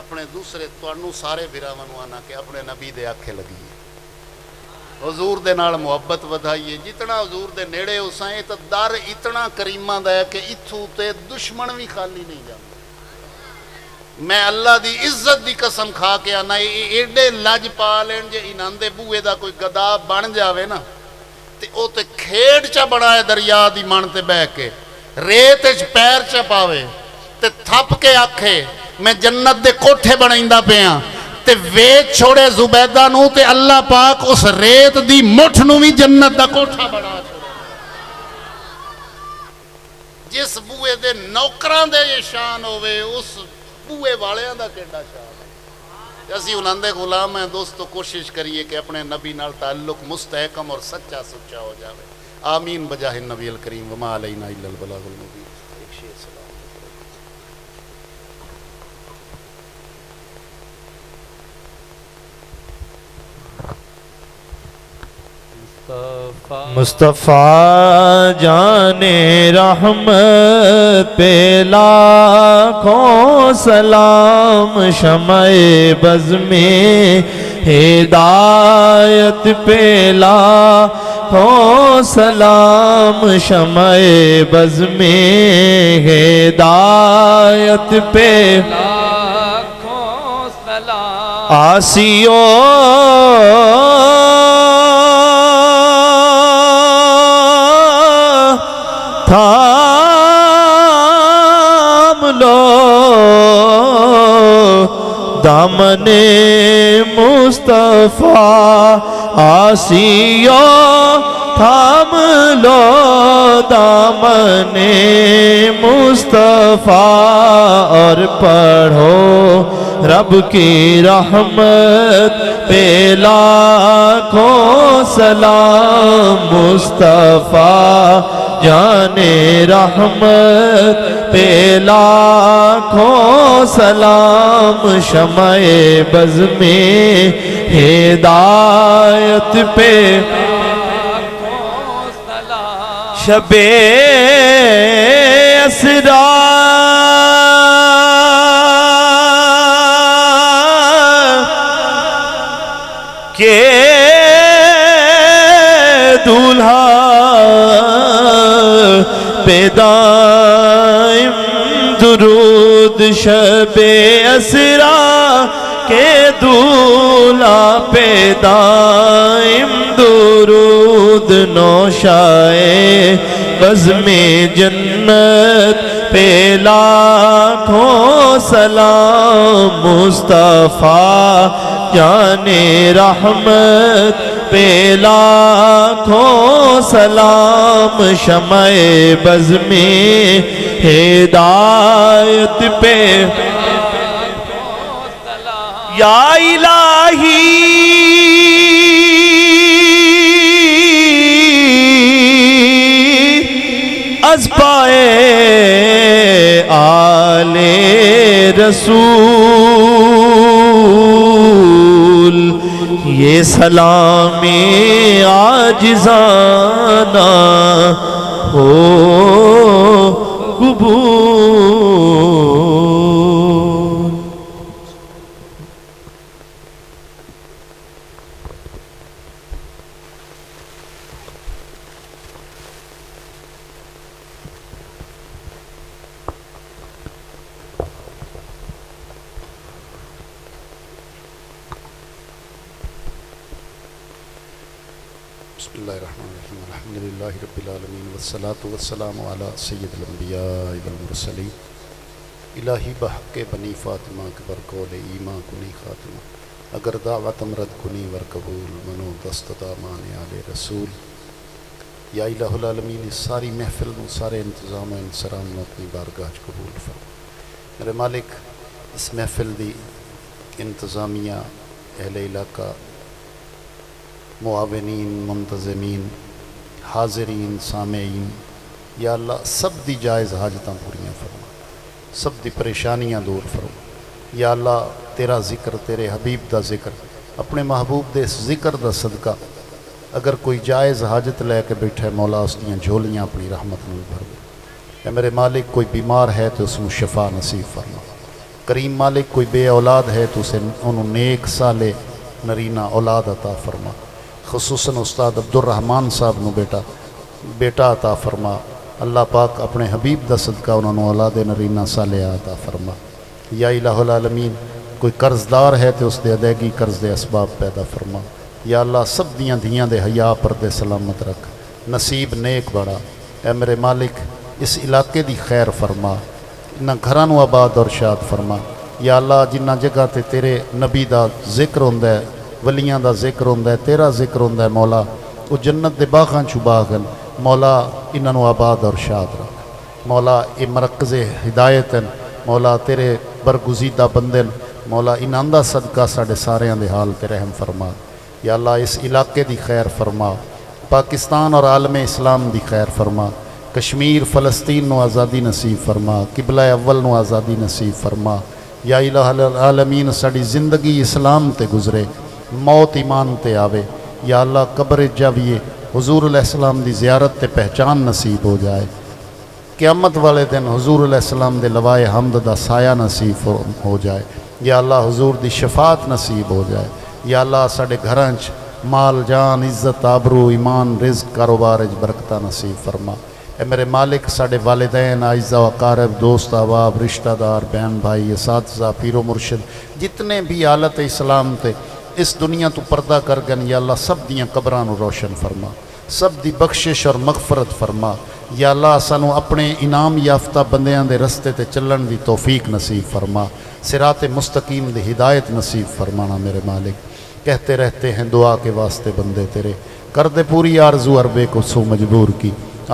اپنے دوسرے تانوں سارے بھراواں نوں آنا کہ اپنے نبی دے آکھے لگیے حضور دے نال محبت ودھائیے جتنا حضور دے نیڑے ہوساں اے تے در اتنا کریماں دا ہے کہ اتھوں تے دشمن بھی خالی نہیں جاندا میں اللہ دی عزت دی قسم کھا کے آنا ایڈے لج پا لین جے انہاں دے بوئے دا کوئی گدا بن جاوے نا تے او تے کھیڑ چا بڑا ہے دریا دی من تے بہ کے ریت وچ پیر چا پاوے تے تھپ کے آکھے میں جنت دے کوٹھے بنائندا پیاں تے ویچ چھوڑے زبیدہ نو تے اللہ پاک اس ریت دی مٹھ نو بھی جنت دا کوٹھا بنا چھوڑے جس بوئے دے نوکران دے یہ شان ہوئے اس بوئے والیاں دا کیڑا شان ہے اسی انہاں دے غلام ہیں دوستو کوشش کریے کہ اپنے نبی نال تعلق مستحکم اور سچا سچا ہو جاوے آمین بجاہ النبی الکریم وما علینا الا البلاغ المبین ایک شیئر سلام مصطفیٰ جان رحمت پہ لاکھوں سلام شمع بز میں ہدایت پہ لاکھوں سلام شمع بز میں ہدایت پہ لاکھوں سلام آسیوں تھام لو دامن مصطفیٰ آسیو تھام لو دامن مصطفیٰ اور پڑھو رب کی رحمت پہ لاکھوں سلام مصطفیٰ جان رحمت پہ لاکھوں سلام شمع بز میں ہدایت پہ لاکھوں سلام شب اسرا کے دولہا پہ دائم درود شب اسرا کے دولہا پہ دائم درود نوشائے بزم جنت پہ لاکھوں سلام مصطفیٰ جان رحمت پہ لاکھوں سلام شمع بز میں ہدایت پہ یا الہی از پائے آل رسول سلام عاجزانہ ہو قبول۔ بسم اللہ الرحمن الرحیم الحمدللہ رب العالمین والصلاة والسلام علی سید الانبیاء والمرسلین الہی بحق بنی فاطمہ اکبر قول ایمان کنی خاتمہ اگر دعوت امرد کنی ور قبول منو دست دامان آل رسول یا الہ العالمین اس ساری محفل میں سارے انتظام و انصرام میں اپنی بارگاہ قبول فرما۔ میرے مالک اس محفل دی انتظامیہ اہل علاقہ معاونین منتظمین حاضرین سامعین یا اللہ سب دی جائز حاجتاں پوریاں فرما، سب دی پریشانیاں دور فرما یا اللہ۔ تیرا ذکر تیرے حبیب دا ذکر اپنے محبوب دے اس ذکر دا صدقہ اگر کوئی جائز حاجت لے کے بیٹھے مولا اس دیاں جھولیاں اپنی رحمت میں بھر دے۔ اے میرے مالک کوئی بیمار ہے تو اس کو شفا نصیب فرما۔ کریم مالک کوئی بے اولاد ہے تو اسے انہوں نیک صالح نرینہ اولاد عطا فرما۔ خصوصاً استاد عبدالرحمان صاحب نو بیٹا عطا فرما۔ اللہ پاک اپنے حبیب دا صدقہ انہوں نے اولاد نرینہ صالحہ عطا فرما۔ یا الہ العالمین کوئی قرضدار ہے تو اس دے ادائیگی قرض دے اسباب پیدا فرما۔ یا اللہ سب دیاں دھیاں دے حیا پردے سلامت رکھ، نصیب نیک بڑا۔ اے میرے مالک اس علاقے دی خیر فرما، انہاں گھراں نو آباد اور شاد فرما۔ یا اللہ جنہ جگہ تے تیرے نبی دا ذکر ہوندہ ہے، ولیاں دا ذکر ہوندہ ہے، تیرا ذکر ہوندہ ہے مولا، وہ جنت دے باغاں چو باغن مولا انہاں نو آباد اور شاد رکھ۔ مولا اے مرکز ہدایت ہیں مولا، تیرے برگزیدہ بندن مولا انہاں دا صدقہ ساڑھے ساریاں دے حال تے رحم فرما۔ یا اللہ اس علاقے دی خیر فرما، پاکستان اور عالم اسلام دی خیر فرما، کشمیر فلسطین نو آزادی نصیب فرما، قبلہ اول نو آزادی نصیب فرما۔ یا الہ العالمین ساڑھی زندگی اسلام تے گزرے، موت ایمان تے آوے۔ یا اللہ قبر جاویے حضور علیہ السلام دی زیارت تے پہچان نصیب ہو جائے، قیامت والے دن حضور علیہ السلام دے لوائے حمد دا سایہ نصیب ہو جائے۔ یا اللہ حضور دی شفاعت نصیب ہو جائے۔ یا اللہ ساڑھے گھرانچ مال جان عزت آبرو ایمان رزق کاروبار برکتہ نصیب فرما۔ اے میرے مالک ساڑھے والدین اعزاء و اقارب دوست احباب رشتہ دار بہن بھائی اساتذہ پیر و مرشد جتنے بھی حالت اسلام تے اس دنیا تو پردہ کر گن یا اللہ سب دیاں قبران روشن فرما، سب دی بخشش اور مغفرت فرما۔ یا اللہ سانو اپنے انعام یافتہ بندیاں دے رستے تے چلن دی توفیق نصیب فرما، صراط مستقیم دی ہدایت نصیب فرمانا میرے مالک۔ کہتے رہتے ہیں دعا کے واسطے بندے تیرے، کر دے پوری آرزو عربے کو سو مجبور کی،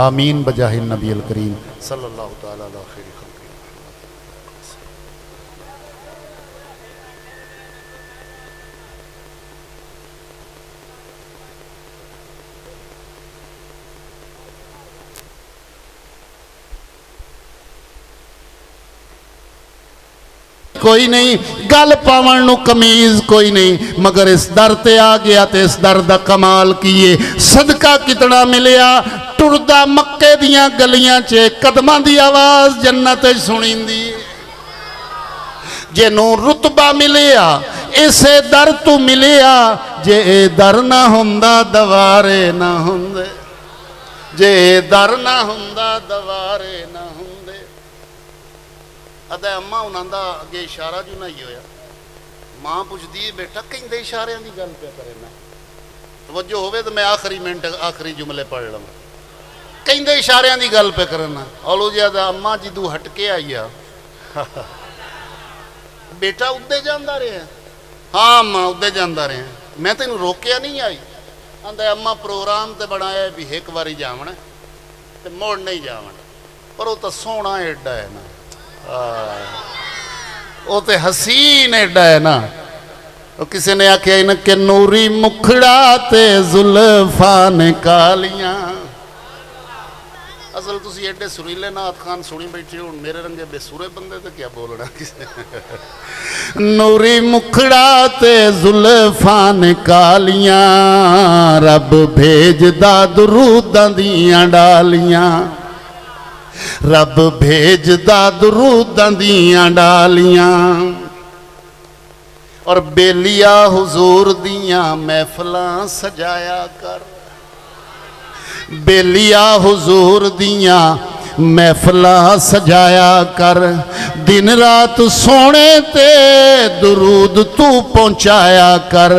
آمین بجاہ النبی الکریم صلی اللہ تعالیٰ علیہ خیر خلق۔ کوئی نہیں گل پاون نو کمیز کوئی نہیں، مگر اس در تے آ گیا تے اس در دا کمال کیے۔ صدقہ کتنا ملیا، ٹردہ مکے دیاں گلیاں چے قدماں دی آواز جنت سنین دی۔ جے نو رتبہ ملیا اسے در تو ملیا، جے در نہ ہوندا دوارے نہ ہوندے، جے در نہ ہوندا دوارے نہ ہوندے۔ ادھے اماں انہاں دا اگے اشارہ جو نہیں ہویا، ماں پوچھ دی بیٹا کہیں دے اشارے دی گل پہ کرے نا، توجہ ہوئے تو میں آخری منٹ آخری جملے پڑھ لوں، کہیں دے اشارے دی گل پہ کرنا۔ اولو جی دا اماں جی دو ہٹ کے آئی ہے بیٹا ادھے جاندہ رہے ہیں، ہاں اماں ادھے جاندہ رہے ہیں، میں تے انہوں روکیا نہیں آئی۔ اندھے اماں پروگرام تے بڑھایا ہے بھی ایک باری جاونا تے موڑ نہیں جاونا، پر وہ تو سونا ایڈا ہے نا، وہ تے حسین ایڈا ہے نا۔ کسی نے آکھیا ان کے نوری مکھڑا تے زلفان کالیاں، ਅਸਲ ਤੁਸੀਂ ਐਡੇ ਸੁਰੀਲੇ ਨਾਥ ਖਾਨ ਸੁਣੀ ਬੈਠੇ ਹੋ, ਮੇਰੇ ਰੰਗੇ ਬੇਸੁਰੇ ਬੰਦੇ ਤੇ ਕੀ ਬੋਲਣਾ ਕਿਸੇ। ਨੂਰੀ ਮੁਖੜਾ ਤੇ ਜ਼ੁਲਫਾਂ ਨੇ ਕਾਲੀਆਂ, ਰੱਬ ਭੇਜਦਾ ਦਰੂਦਾਂ ਦੀਆਂ ਡਾਲੀਆਂ, ਰੱਬ ਭੇਜਦਾ ਦਰੂਦਾਂ ਦੀਆਂ ਡਾਲੀਆਂ। ਔਰ ਬੇਲੀਆ ਹੁਜ਼ੂਰ ਦੀਆਂ ਮਹਿਫਲਾਂ ਸਜਾਇਆ ਕਰ, ਬੇਲੀਆ ਹੁਜ਼ੂਰ ਦੀਆਂ ਮਹਿਫਲਾਂ ਸਜਾਇਆ ਕਰ। ਦਿਨ ਰਾਤ ਸੋਹਣੇ ਤੇ ਦਰੂਦ ਤੂੰ ਪਹੁੰਚਾਇਆ ਕਰ,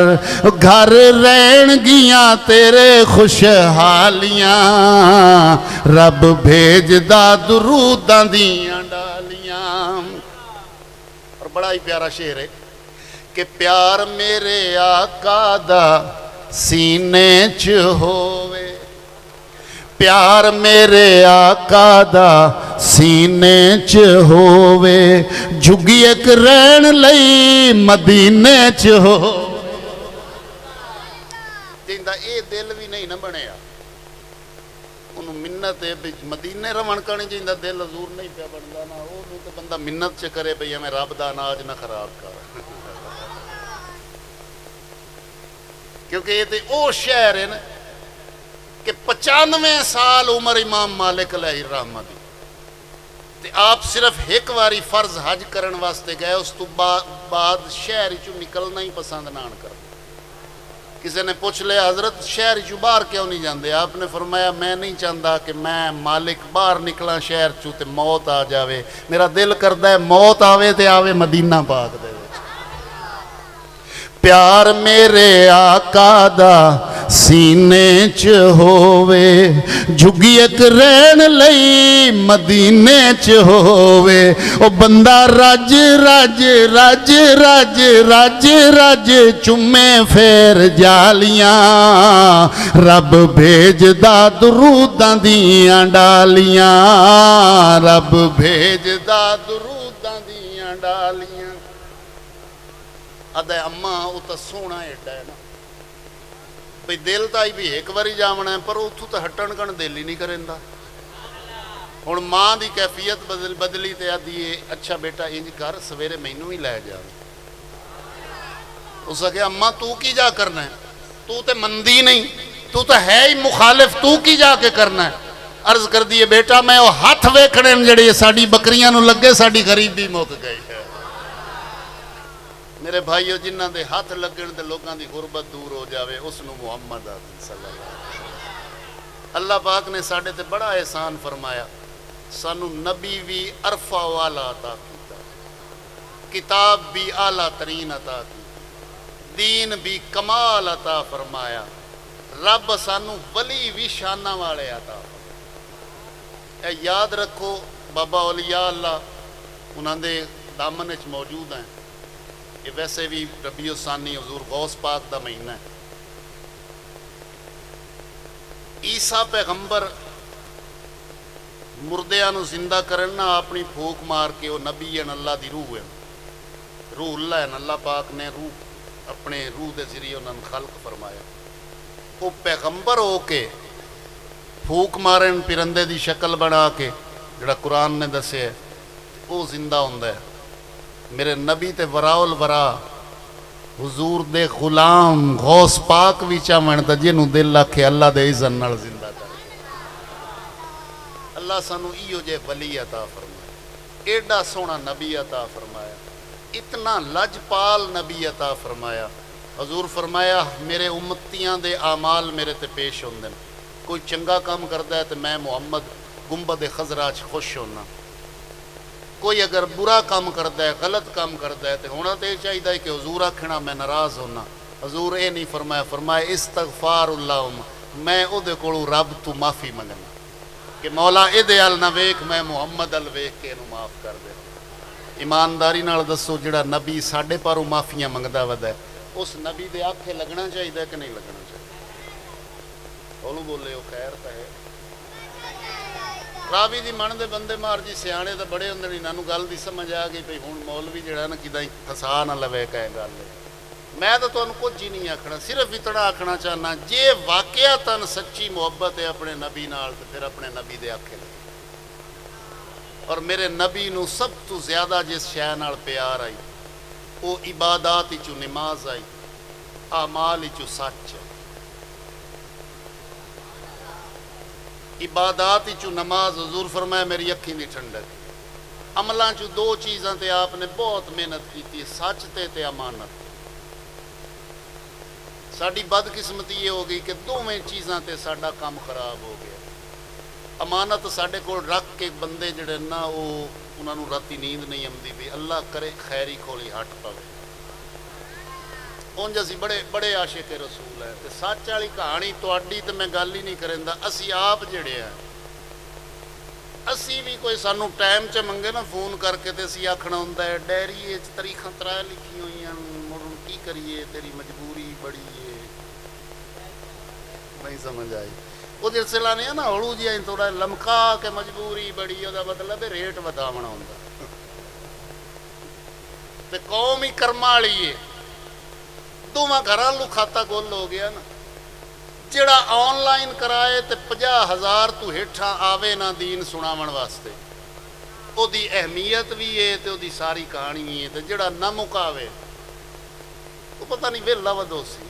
ਘਰ ਰਹਿਣਗੀਆਂ ਤੇਰੇ ਖੁਸ਼ਹਾਲੀਆਂ, ਰੱਬ ਭੇਜਦਾ ਦਰੂਦਾਂ ਦੀਆਂ ਡਾਲੀਆਂ। ਔਰ ਬੜਾ ਹੀ ਪਿਆਰਾ ਸ਼ੇਰ ਹੈ ਕਿ ਪਿਆਰ ਮੇਰੇ ਆਕਾ ਦਾ ਸੀਨੇ 'ਚ ਹੋਵੇ, ਪਿਆਰ ਮੇਰੇ ਆਕਾ ਦਾ ਸੀਨੇ 'ਚ ਹੋਵੇ, ਝੁੱਗੀ ਇੱਕ ਰਹਿਣ ਲਈ ਮਦੀਨੇ 'ਚ ਹੋ। ਜਿੰਦਾ ਇਹ ਦਿਲ ਵੀ ਨਹੀਂ ਨਾ ਬਣਿਆ, ਉਹਨੂੰ ਮਿੰਨਤ ਹੈ ਵੀ ਮਦੀਨੇ ਰਵਣ ਕਰਨੀ ਚਾਹੀਦਾ, ਦਿਲ ਹਜ਼ੂਰ ਨਹੀਂ ਪਿਆ ਬਣਦਾ ਨਾ, ਉਹਨੂੰ ਤਾਂ ਬੰਦਾ ਮਿੰਨਤ 'ਚ ਕਰੇ ਬਈ ਐਵੇਂ ਰੱਬ ਦਾ ਅਨਾਜ ਨਾ ਖਰਾਬ ਕਰ। ਕਿਉਂਕਿ ਇਹ ਤੇ ਉਹ ਸ਼ਹਿਰ ਹੈ ਨਾ کہ 95 سال عمر امام مالک علیہ الرحمہ دی تے آپ صرف ایک واری فرض حج کرن واسطے گئے، اس تو بعد شہر چو نکلنا ہی پسند نہ کر۔ کسی نے پوچھ لیا حضرت شہر چو باہر کیوں نہیں جاندے؟ آپ نے فرمایا میں نہیں چاہتا کہ میں مالک باہر نکلا شہر چو تے موت آ جاوے، میرا دل کردا ہے موت آوے تے آوے مدینہ پاک دے۔ پیار میرے آقا دا سینے 'چ ہووے، جھگی ایک رہن لئی مدینے 'چ ہووے، او بندہ رج رج رج رج رج رج چمے پھیر جالیاں، رب بھیجدا دروداں دیاں ڈالیاں، رب بھیجدا دروداں دیاں ڈالیاں۔ ادے اما وہ تو سونا ایڈا ہے نا بھئی دل تو آئی بھی ایک باری جاونا ہے، پر اتھو تو ہٹن کن دل ہی نہیں کرندا۔ ہن ماں دی کیفیت بدلی تے آدھی اچھا بیٹا انج کر سویرے مینوں ہی لے جا۔ اس نے کہا اما تو کی جا کرنا ہے، تو تے مندی نہیں، تو تے ہے ہی مخالف، تو کی جا کے کرنا ہے؟ عرض کر دیے بیٹا میں وہ ہاتھ ویکھنے جڑے ساڈی بکریاں نو لگے ساڈی غریبی مک گئی ہے۔ میرے بھائیو جنہ دے ہاتھ لگن دے لوگاں دی غربت دور ہو جاوے، اس نو محمد صلی اللہ علیہ وسلم۔ اللہ پاک نے ساڈے تے بڑا احسان فرمایا، سانو نبی بھی عرفہ والا عطا کیتا، کتاب بھی اعلیٰ ترین عطا کی، دین بھی کمال عطا فرمایا، رب سانو ولی بھی شانہ والے عطا فرمایا۔ اے یاد رکھو بابا اولیاء اللہ انہاں دے دامن وچ موجود ہیں۔ یہ ویسے بھی ربیع الثانی حضور غوث پاک دا مہینہ ہے۔ عیسیٰ پیغمبر مردیاں نو زندہ کرنا اپنی پھوک مار کے، وہ نبی ہیں اللہ دی روح ہے، روح اللہ ہے، اللہ پاک نے روح اپنے روح دے ذریعے انہوں نے خلق فرمایا۔ وہ پیغمبر ہو کے پھوک مارن پرندے دی شکل بنا کے جڑا قرآن نے دسے ہے، وہ زندہ ہوندہ ہے۔ میرے نبی تے وراء الورا حضور دے غلام غوث پاک بھی چاہمن تا جنہوں دل آکھے اللہ دے عزن نال زندہ کر۔ اللہ سانو ایو جے ولی عطا فرمایا، ایڈا سونا نبی عطا فرمایا، اتنا لجپال نبی عطا فرمایا۔ حضور فرمایا میرے امتیاں دے اعمال میرے تے پیش ہوندے، کوئی چنگا کام کردا ہے تے میں محمد گنبد خضرا چ خوش ہونا، کوئی اگر برا کام کرتا ہے غلط کام کرتا ہے تو ہونا تو یہ چاہیے کہ حضور آکھنا میں ناراض ہونا۔ حضور اے نہیں فرمایا، فرمایا استغفار اللہم، میں او دے کولوں رب تو معافی منگنا کہ مولا اے دے ال نہ ویکھ، میں محمد ال ویکھ کے انہوں معاف کر دے۔ ایمانداری نال دسو جڑا نبی ساڈے پاروں معافیاں منگدا ودا ہے، اس نبی دے آکھے لگنا چاہیے کہ نہیں لگنا چاہیے؟ بولو بولے ہو خیر تا ہے۔ راوی دی من دے بندے مار جی سیانے تے بڑے ہوندے نے، انہاں نوں گل دی سمجھ آ گئی پئی ہن مولوی جڑا نا کدا پھسا نہ لوے کہے گل मैं तो तुहानू कुछ ही नहीं आखना, सिर्फ इतना आखना चाहना, जे वाकयातन सच्ची मुहब्बत है अपने नबी नाल तो फिर अपने नबी दे आखे लगे। और मेरे नबी नू सब तो ज्यादा जिस शै नाल प्यार आई वो इबादत विचों नमाज आई, आमाल विचों सच। इबादत विचों नमाज, हुजूर फरमाया मेरी अखी दी ठंडक। अमलों चों दो चीज़ां ते आपने बहुत मेहनत की, सच ते अमानत। साड़ी बदकिस्मती ये हो गई कि दोवें चीज़ां ते साडा काम खराब हो गया। अमानत साडे कोल रख के बंदे जिहड़े ना वो उन्होंने राती नींद नहीं आती भी, अल्लाह करे खैरी खोली हट पवे। उंज असी बड़े बड़े आशिक रसूल है, तो सच वाली कहानी तुहाडी तो मैं गल ही नहीं करेंदा। असी आप जिहड़े हैं, असी भी कोई सानू टाइम च मंगे ना फोन करके, तो असी आखना हुंदा है डायरी तारीखां 3 लिखी हुई हैं, मुड़ की करिए, तेरी मजबूरी बड़ी है। नहीं समझ आई वो जिसला नहीं है ना, हौलू जी थोड़ा लमका के मजबूरी बड़ी, वह मतलब है रेट वधावना हुंदा। ते कौम ही कर्मा वाली है, दोवां घरां लू खाता गुल हो गया ना। जिहड़ा ऑनलाइन कराए तो 50,000 तो हेठां आवे ना दीन सुनावन वास्ते, ओदी अहमियत भी है तो ओदी सारी कहानी है। तो जिहड़ा ना मुकावे वो पता नहीं वेला वदोसी।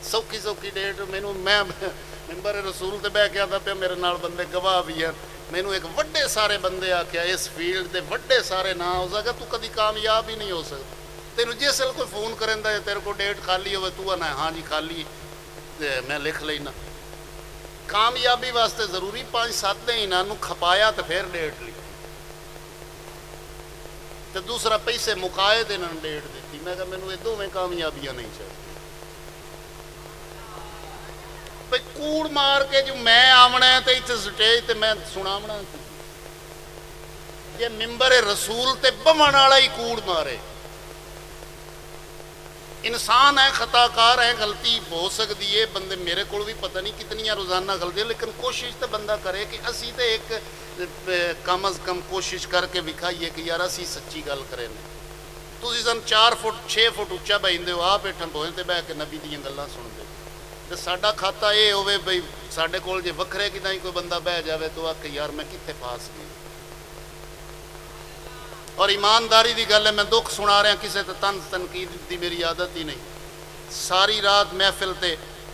सौखी सौखी डेट मैनू, मैं मैंबर रसूल ते बह के आता पे, मेरे नाल बंदे गवाह भी है। मैनू एक वड्डे सारे बंदे आख्या इस फील्ड के वड्डे सारे ना हो सके, तू कभी कामयाब ही नहीं हो सकता। तेन जिस वेले कोई फोन करेंदा है तेरे को डेट खाली हो, तू आना हाँ जी खाली, मैं लिख लेना। कामयाबी वास्ते जरूरी 5-7 दिन इन्हों खपाया तो फिर डेट लिखी, तो दूसरा पैसे मुकाए तो इन्होंने डेट दी। मैं कहा मैनू ये दोवें कामयाबियां नहीं चाहिए भाई। कूड़ मार के जो मैं आवना है तो इतने स्टेज ते मैं सुनावना, जे मिंबर रसूल ते बमन वाला ही कूड़ मारे। इंसान है, खताकार है, गलती हो सकती है बंदे, मेरे को भी पता नहीं कितनियां रोजाना गलतियां, लेकिन कोशिश तो बंदा करे कि असी तो एक कम अज कम कोशिश करके विखाइए कि यार असी सच्ची गल करें। तुसीं सन 4 फुट 6 फुट उच्चा बहिंदे हो, आप हेठां भोए ते बह के नबी दीयां गल्लां सुनदे, तो साडा खाता ये होवे बई साडे कोल जे वखरे किदां कोई बंदा बह जावे तो आखे यार मैं कित्थे फास गई। और ईमानदारी की गल है, मैं दुख सुना रहा, किसी तो तंज तनकीद की मेरी आदत ही नहीं। सारी रात महफिल ते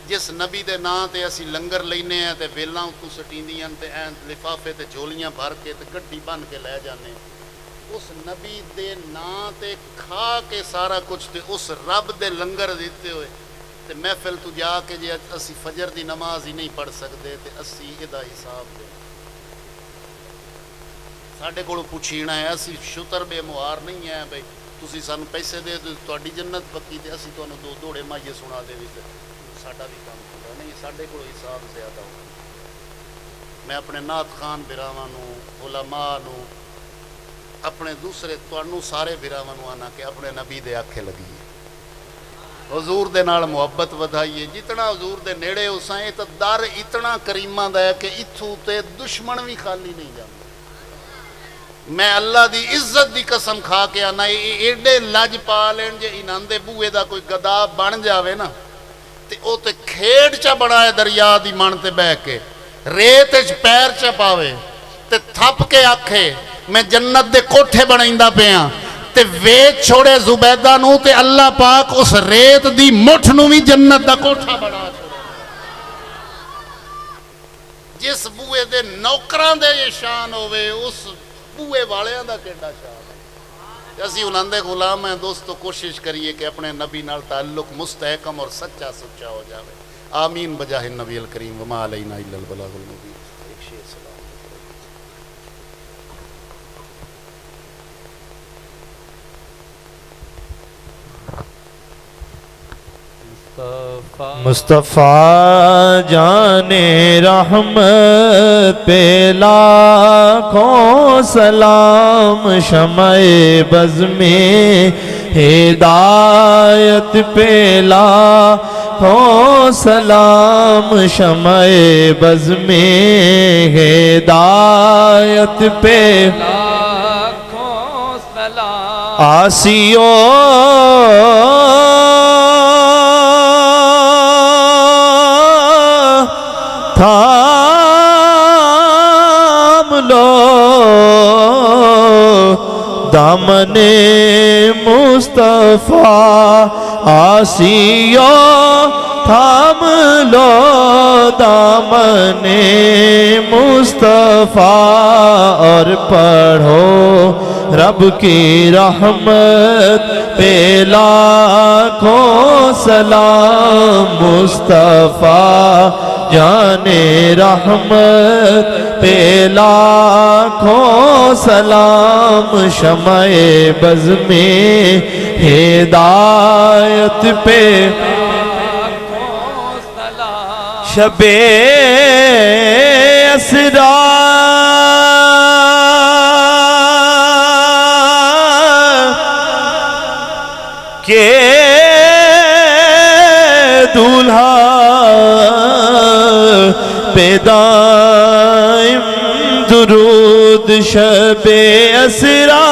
जिस नबी के नाँ से असी लंगर लेने हैं तो वेलों उतों सटींदियां ते ऐ लिफाफे ते झोलियां भर के ते गड्डी बन के लै जाने, उस नबी के नाँ ते खा के सारा कुछ, ते उस रब दे लंगर दिते हुए ते महफिल तू जाके जे असी फजर की नमाज ही नहीं पढ़ सकते तो असी इहदा हिसाब दे साढ़े को पुछीना है। असी शुतर बेमुहार नहीं है बई तुसी सानू पैसे दे दो तुहाडी जन्नत पक्की, तो असी तुहानू 2 दौड़े माइए सुना दे साडा भी काम पूरा नहीं। साढ़े को हिसाब ज़्यादा हो। मैं अपने नात खान बिरावां नू, उलमा नू, अपने दूसरे तुहानू सारे बिरावां नू आना कि अपने नबी दे आखे लगिए, हजूर दे नाल मुहब्बत वधाइए। जितना हजूर दे नेड़े उसां, ये तो दर इतना करीमां दा है कि इत्थों ते दुश्मन भी खाली नहीं जाता। मैं अल्लाह की इज्जत की कसम खा के आना, एडे लज पा लेन जे इन्हां दे बूए दा कोई गदा बन जावे ना, ते ओ ते खेड़ च बनाए दरिया दी मन ते बह के, रेत च पैर च पावे ते थप के आखे मैं जन्नत दे कोठे बनाइंदा पिया, ते वेच छोड़े जुबैदा नू ते अल्लाह पाक उस रेत दी मुठ नू भी जन्नत दा कोठा बना छोड़े। जिस बूए दे नौकरां दे ये शान होवे, उस बूए वालियां दा केड़ा शान है। असी उन्हां दे गुलाम हैं दोस्तों, कोशिश करिए कि अपने नबी नाल ताल्लुक मुस्तहकम और सच्चा सुच्चा हो जाए। आमीन बजाहि नबी अल करीम वमा अलैना इल्लल बलागुल मुबीन। मुस्तफ़ा जाने रहमत पे लाखों सलाम, शमए बज़ में हिदायत पे लाखों सलाम, शमए बज़ में हिदायत पे लाखों सलाम। آسیو تھام لو دامن مصطفیٰ آسیو تھام لو دامن مصطفیٰ اور پڑھو رب کی رحمت پہ لاکھوں سلام مصطفیٰ جان رحمت پہ لاکھوں سلام شمع بز میں ہدایت پہ شب اسرا کے دولہا پہ دائم درود شب اسرا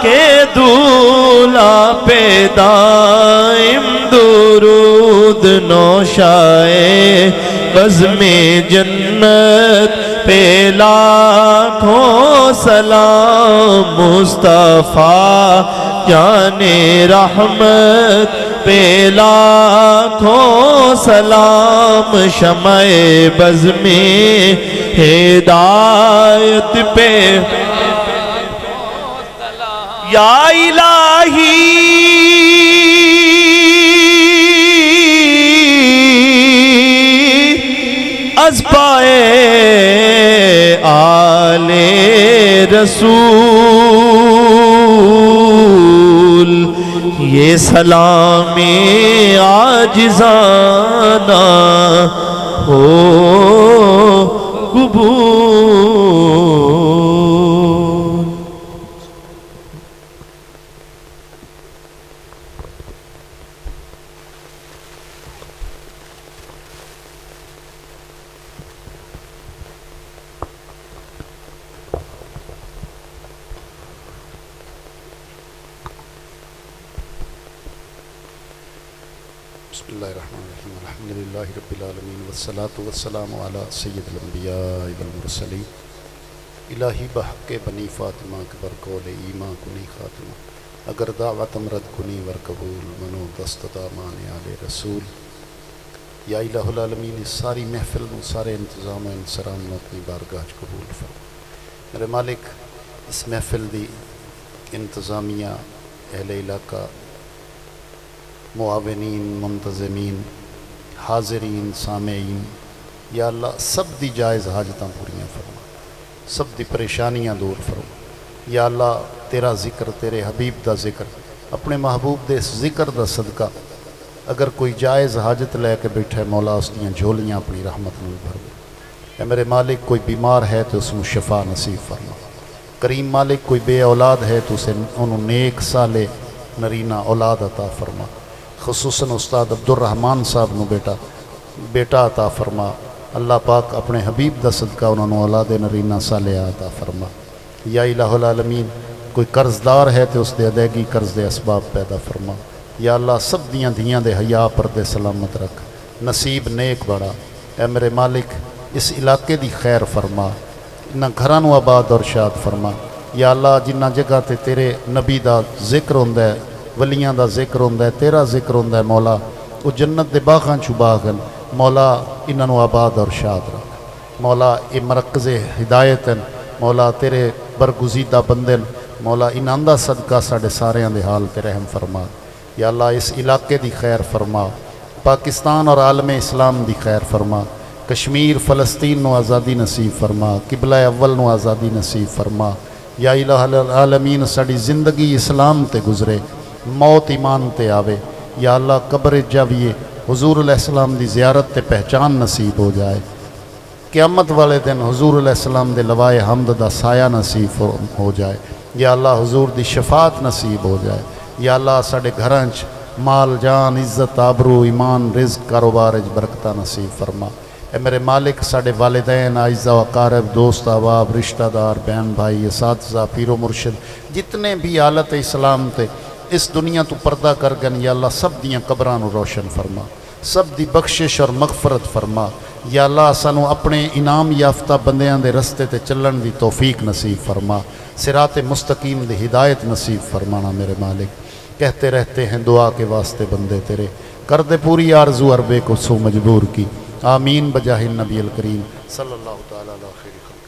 کے دولہا پہ دائم درود نوشائے بزم جنت پہ لاکھوں سلام مصطفیٰ جان رحمت پہ لاکھوں سلام شمع بز میں ہدایت پہ یا الہی از پائے آل رسول یہ سلامی عاجزانہ ہو قبول. بسم اللہ الرحمن الرحیم الحمدللہ رب العالمین والصلاة والسلام علی سید الانبیاء والمرسلین الہی بحق بنی فاطمہ کبر قول ایمان کنی خاتمہ اگر دعوت امرد کنی ورقبول منو دست دامان آل رسول. یا الہ العالمین اس ساری محفل میں سارے انتظام و انصرام میں اپنی بارگاہ قبول فرما. میرے مالک اس محفل دی انتظامیہ اہل علاقہ معاونین منتظمین حاضرین سامعین یا اللہ سب دی جائز حاجتاں پوریاں فرما سب دی پریشانیاں دور فرما. یا اللہ تیرا ذکر تیرے حبیب دا ذکر اپنے محبوب دے اس ذکر دا صدقہ اگر کوئی جائز حاجت لے کے بیٹھے مولا اس دیاں جھولیاں اپنی رحمت میں بھر دے. اے میرے مالک کوئی بیمار ہے تو اس کو شفا نصیب فرما. کریم مالک کوئی بے اولاد ہے تو اسے انہوں نیک صالح نرینہ اولاد عطا فرما. خصوصاً استاد عبدالرحمن صاحب نو بیٹا عطا فرما. اللہ پاک اپنے حبیب دا صدقہ انہوں نے اولاد نرینہ صالحہ عطا فرما. یا الہ العالمین کوئی قرض دار ہے تو اس دے ادائیگی قرض دے اسباب پیدا فرما. یا اللہ سب دیاں دھیاں دے حیا پردے سلامت رکھ نصیب نیک بڑا. اے میرے مالک اس علاقے دی خیر فرما انہاں گھراں نو آباد اور شاد فرما. یا اللہ جنہ جگہ تے تیرے نبی دا ذکر ہوندا ہے ولیاں دا ذکر ہوندا ہے تیرا ذکر ہوندا ہے مولا وہ جنت دے باغاں چوں باغن مولا انہاں نو آباد اور شاد رکھ. مولا اے مرکز ہدایت مولا تیرے برگزیدہ بندن مولا انہاں دا صدقہ ساڈے ساریاں دے حال تے رحم فرما. یا اللہ اس علاقے دی خیر فرما پاکستان اور عالم اسلام دی خیر فرما. کشمیر فلسطین نو آزادی نصیب فرما. قبلہ اول نو آزادی نصیب فرما. یا الہ العالمین ساڈی زندگی اسلام تے گزرے موت ایمان تے آوے. یا اللہ قبر جاویے حضور علیہ السلام دی زیارت تے پہچان نصیب ہو جائے. قیامت والے دن حضور علیہ السلام دے لوائے حمد دا سایہ نصیب ہو جائے. یا اللہ حضور دی شفاعت نصیب ہو جائے. یا اللہ ساڈے گھراں چ مال جان عزت آبرو ایمان رزق کاروبار وچ برکتاں نصیب فرما. اے میرے مالک ساڑے والدین اعزاء و اقارب دوست احباب رشتہ دار بہن بھائی اساتذہ پیر و مرشد جتنے بھی حالت اسلام تے اس دنیا تو پردہ کر گن یا اللہ سب دیاں قبران روشن فرما سب دی بخشش اور مغفرت فرما یا اللہ سانو اپنے انعام یافتہ بندیاں دے رستے تے چلن دی توفیق نصیب فرما صراط مستقیم دی ہدایت نصیب فرمانا میرے مالک کہتے رہتے ہیں دعا کے واسطے بندے تیرے کر دے پوری آرزو عربے کو سو مجبور کی آمین بجاہ النبی الکریم صلی اللہ تعالیٰ علیہ خیر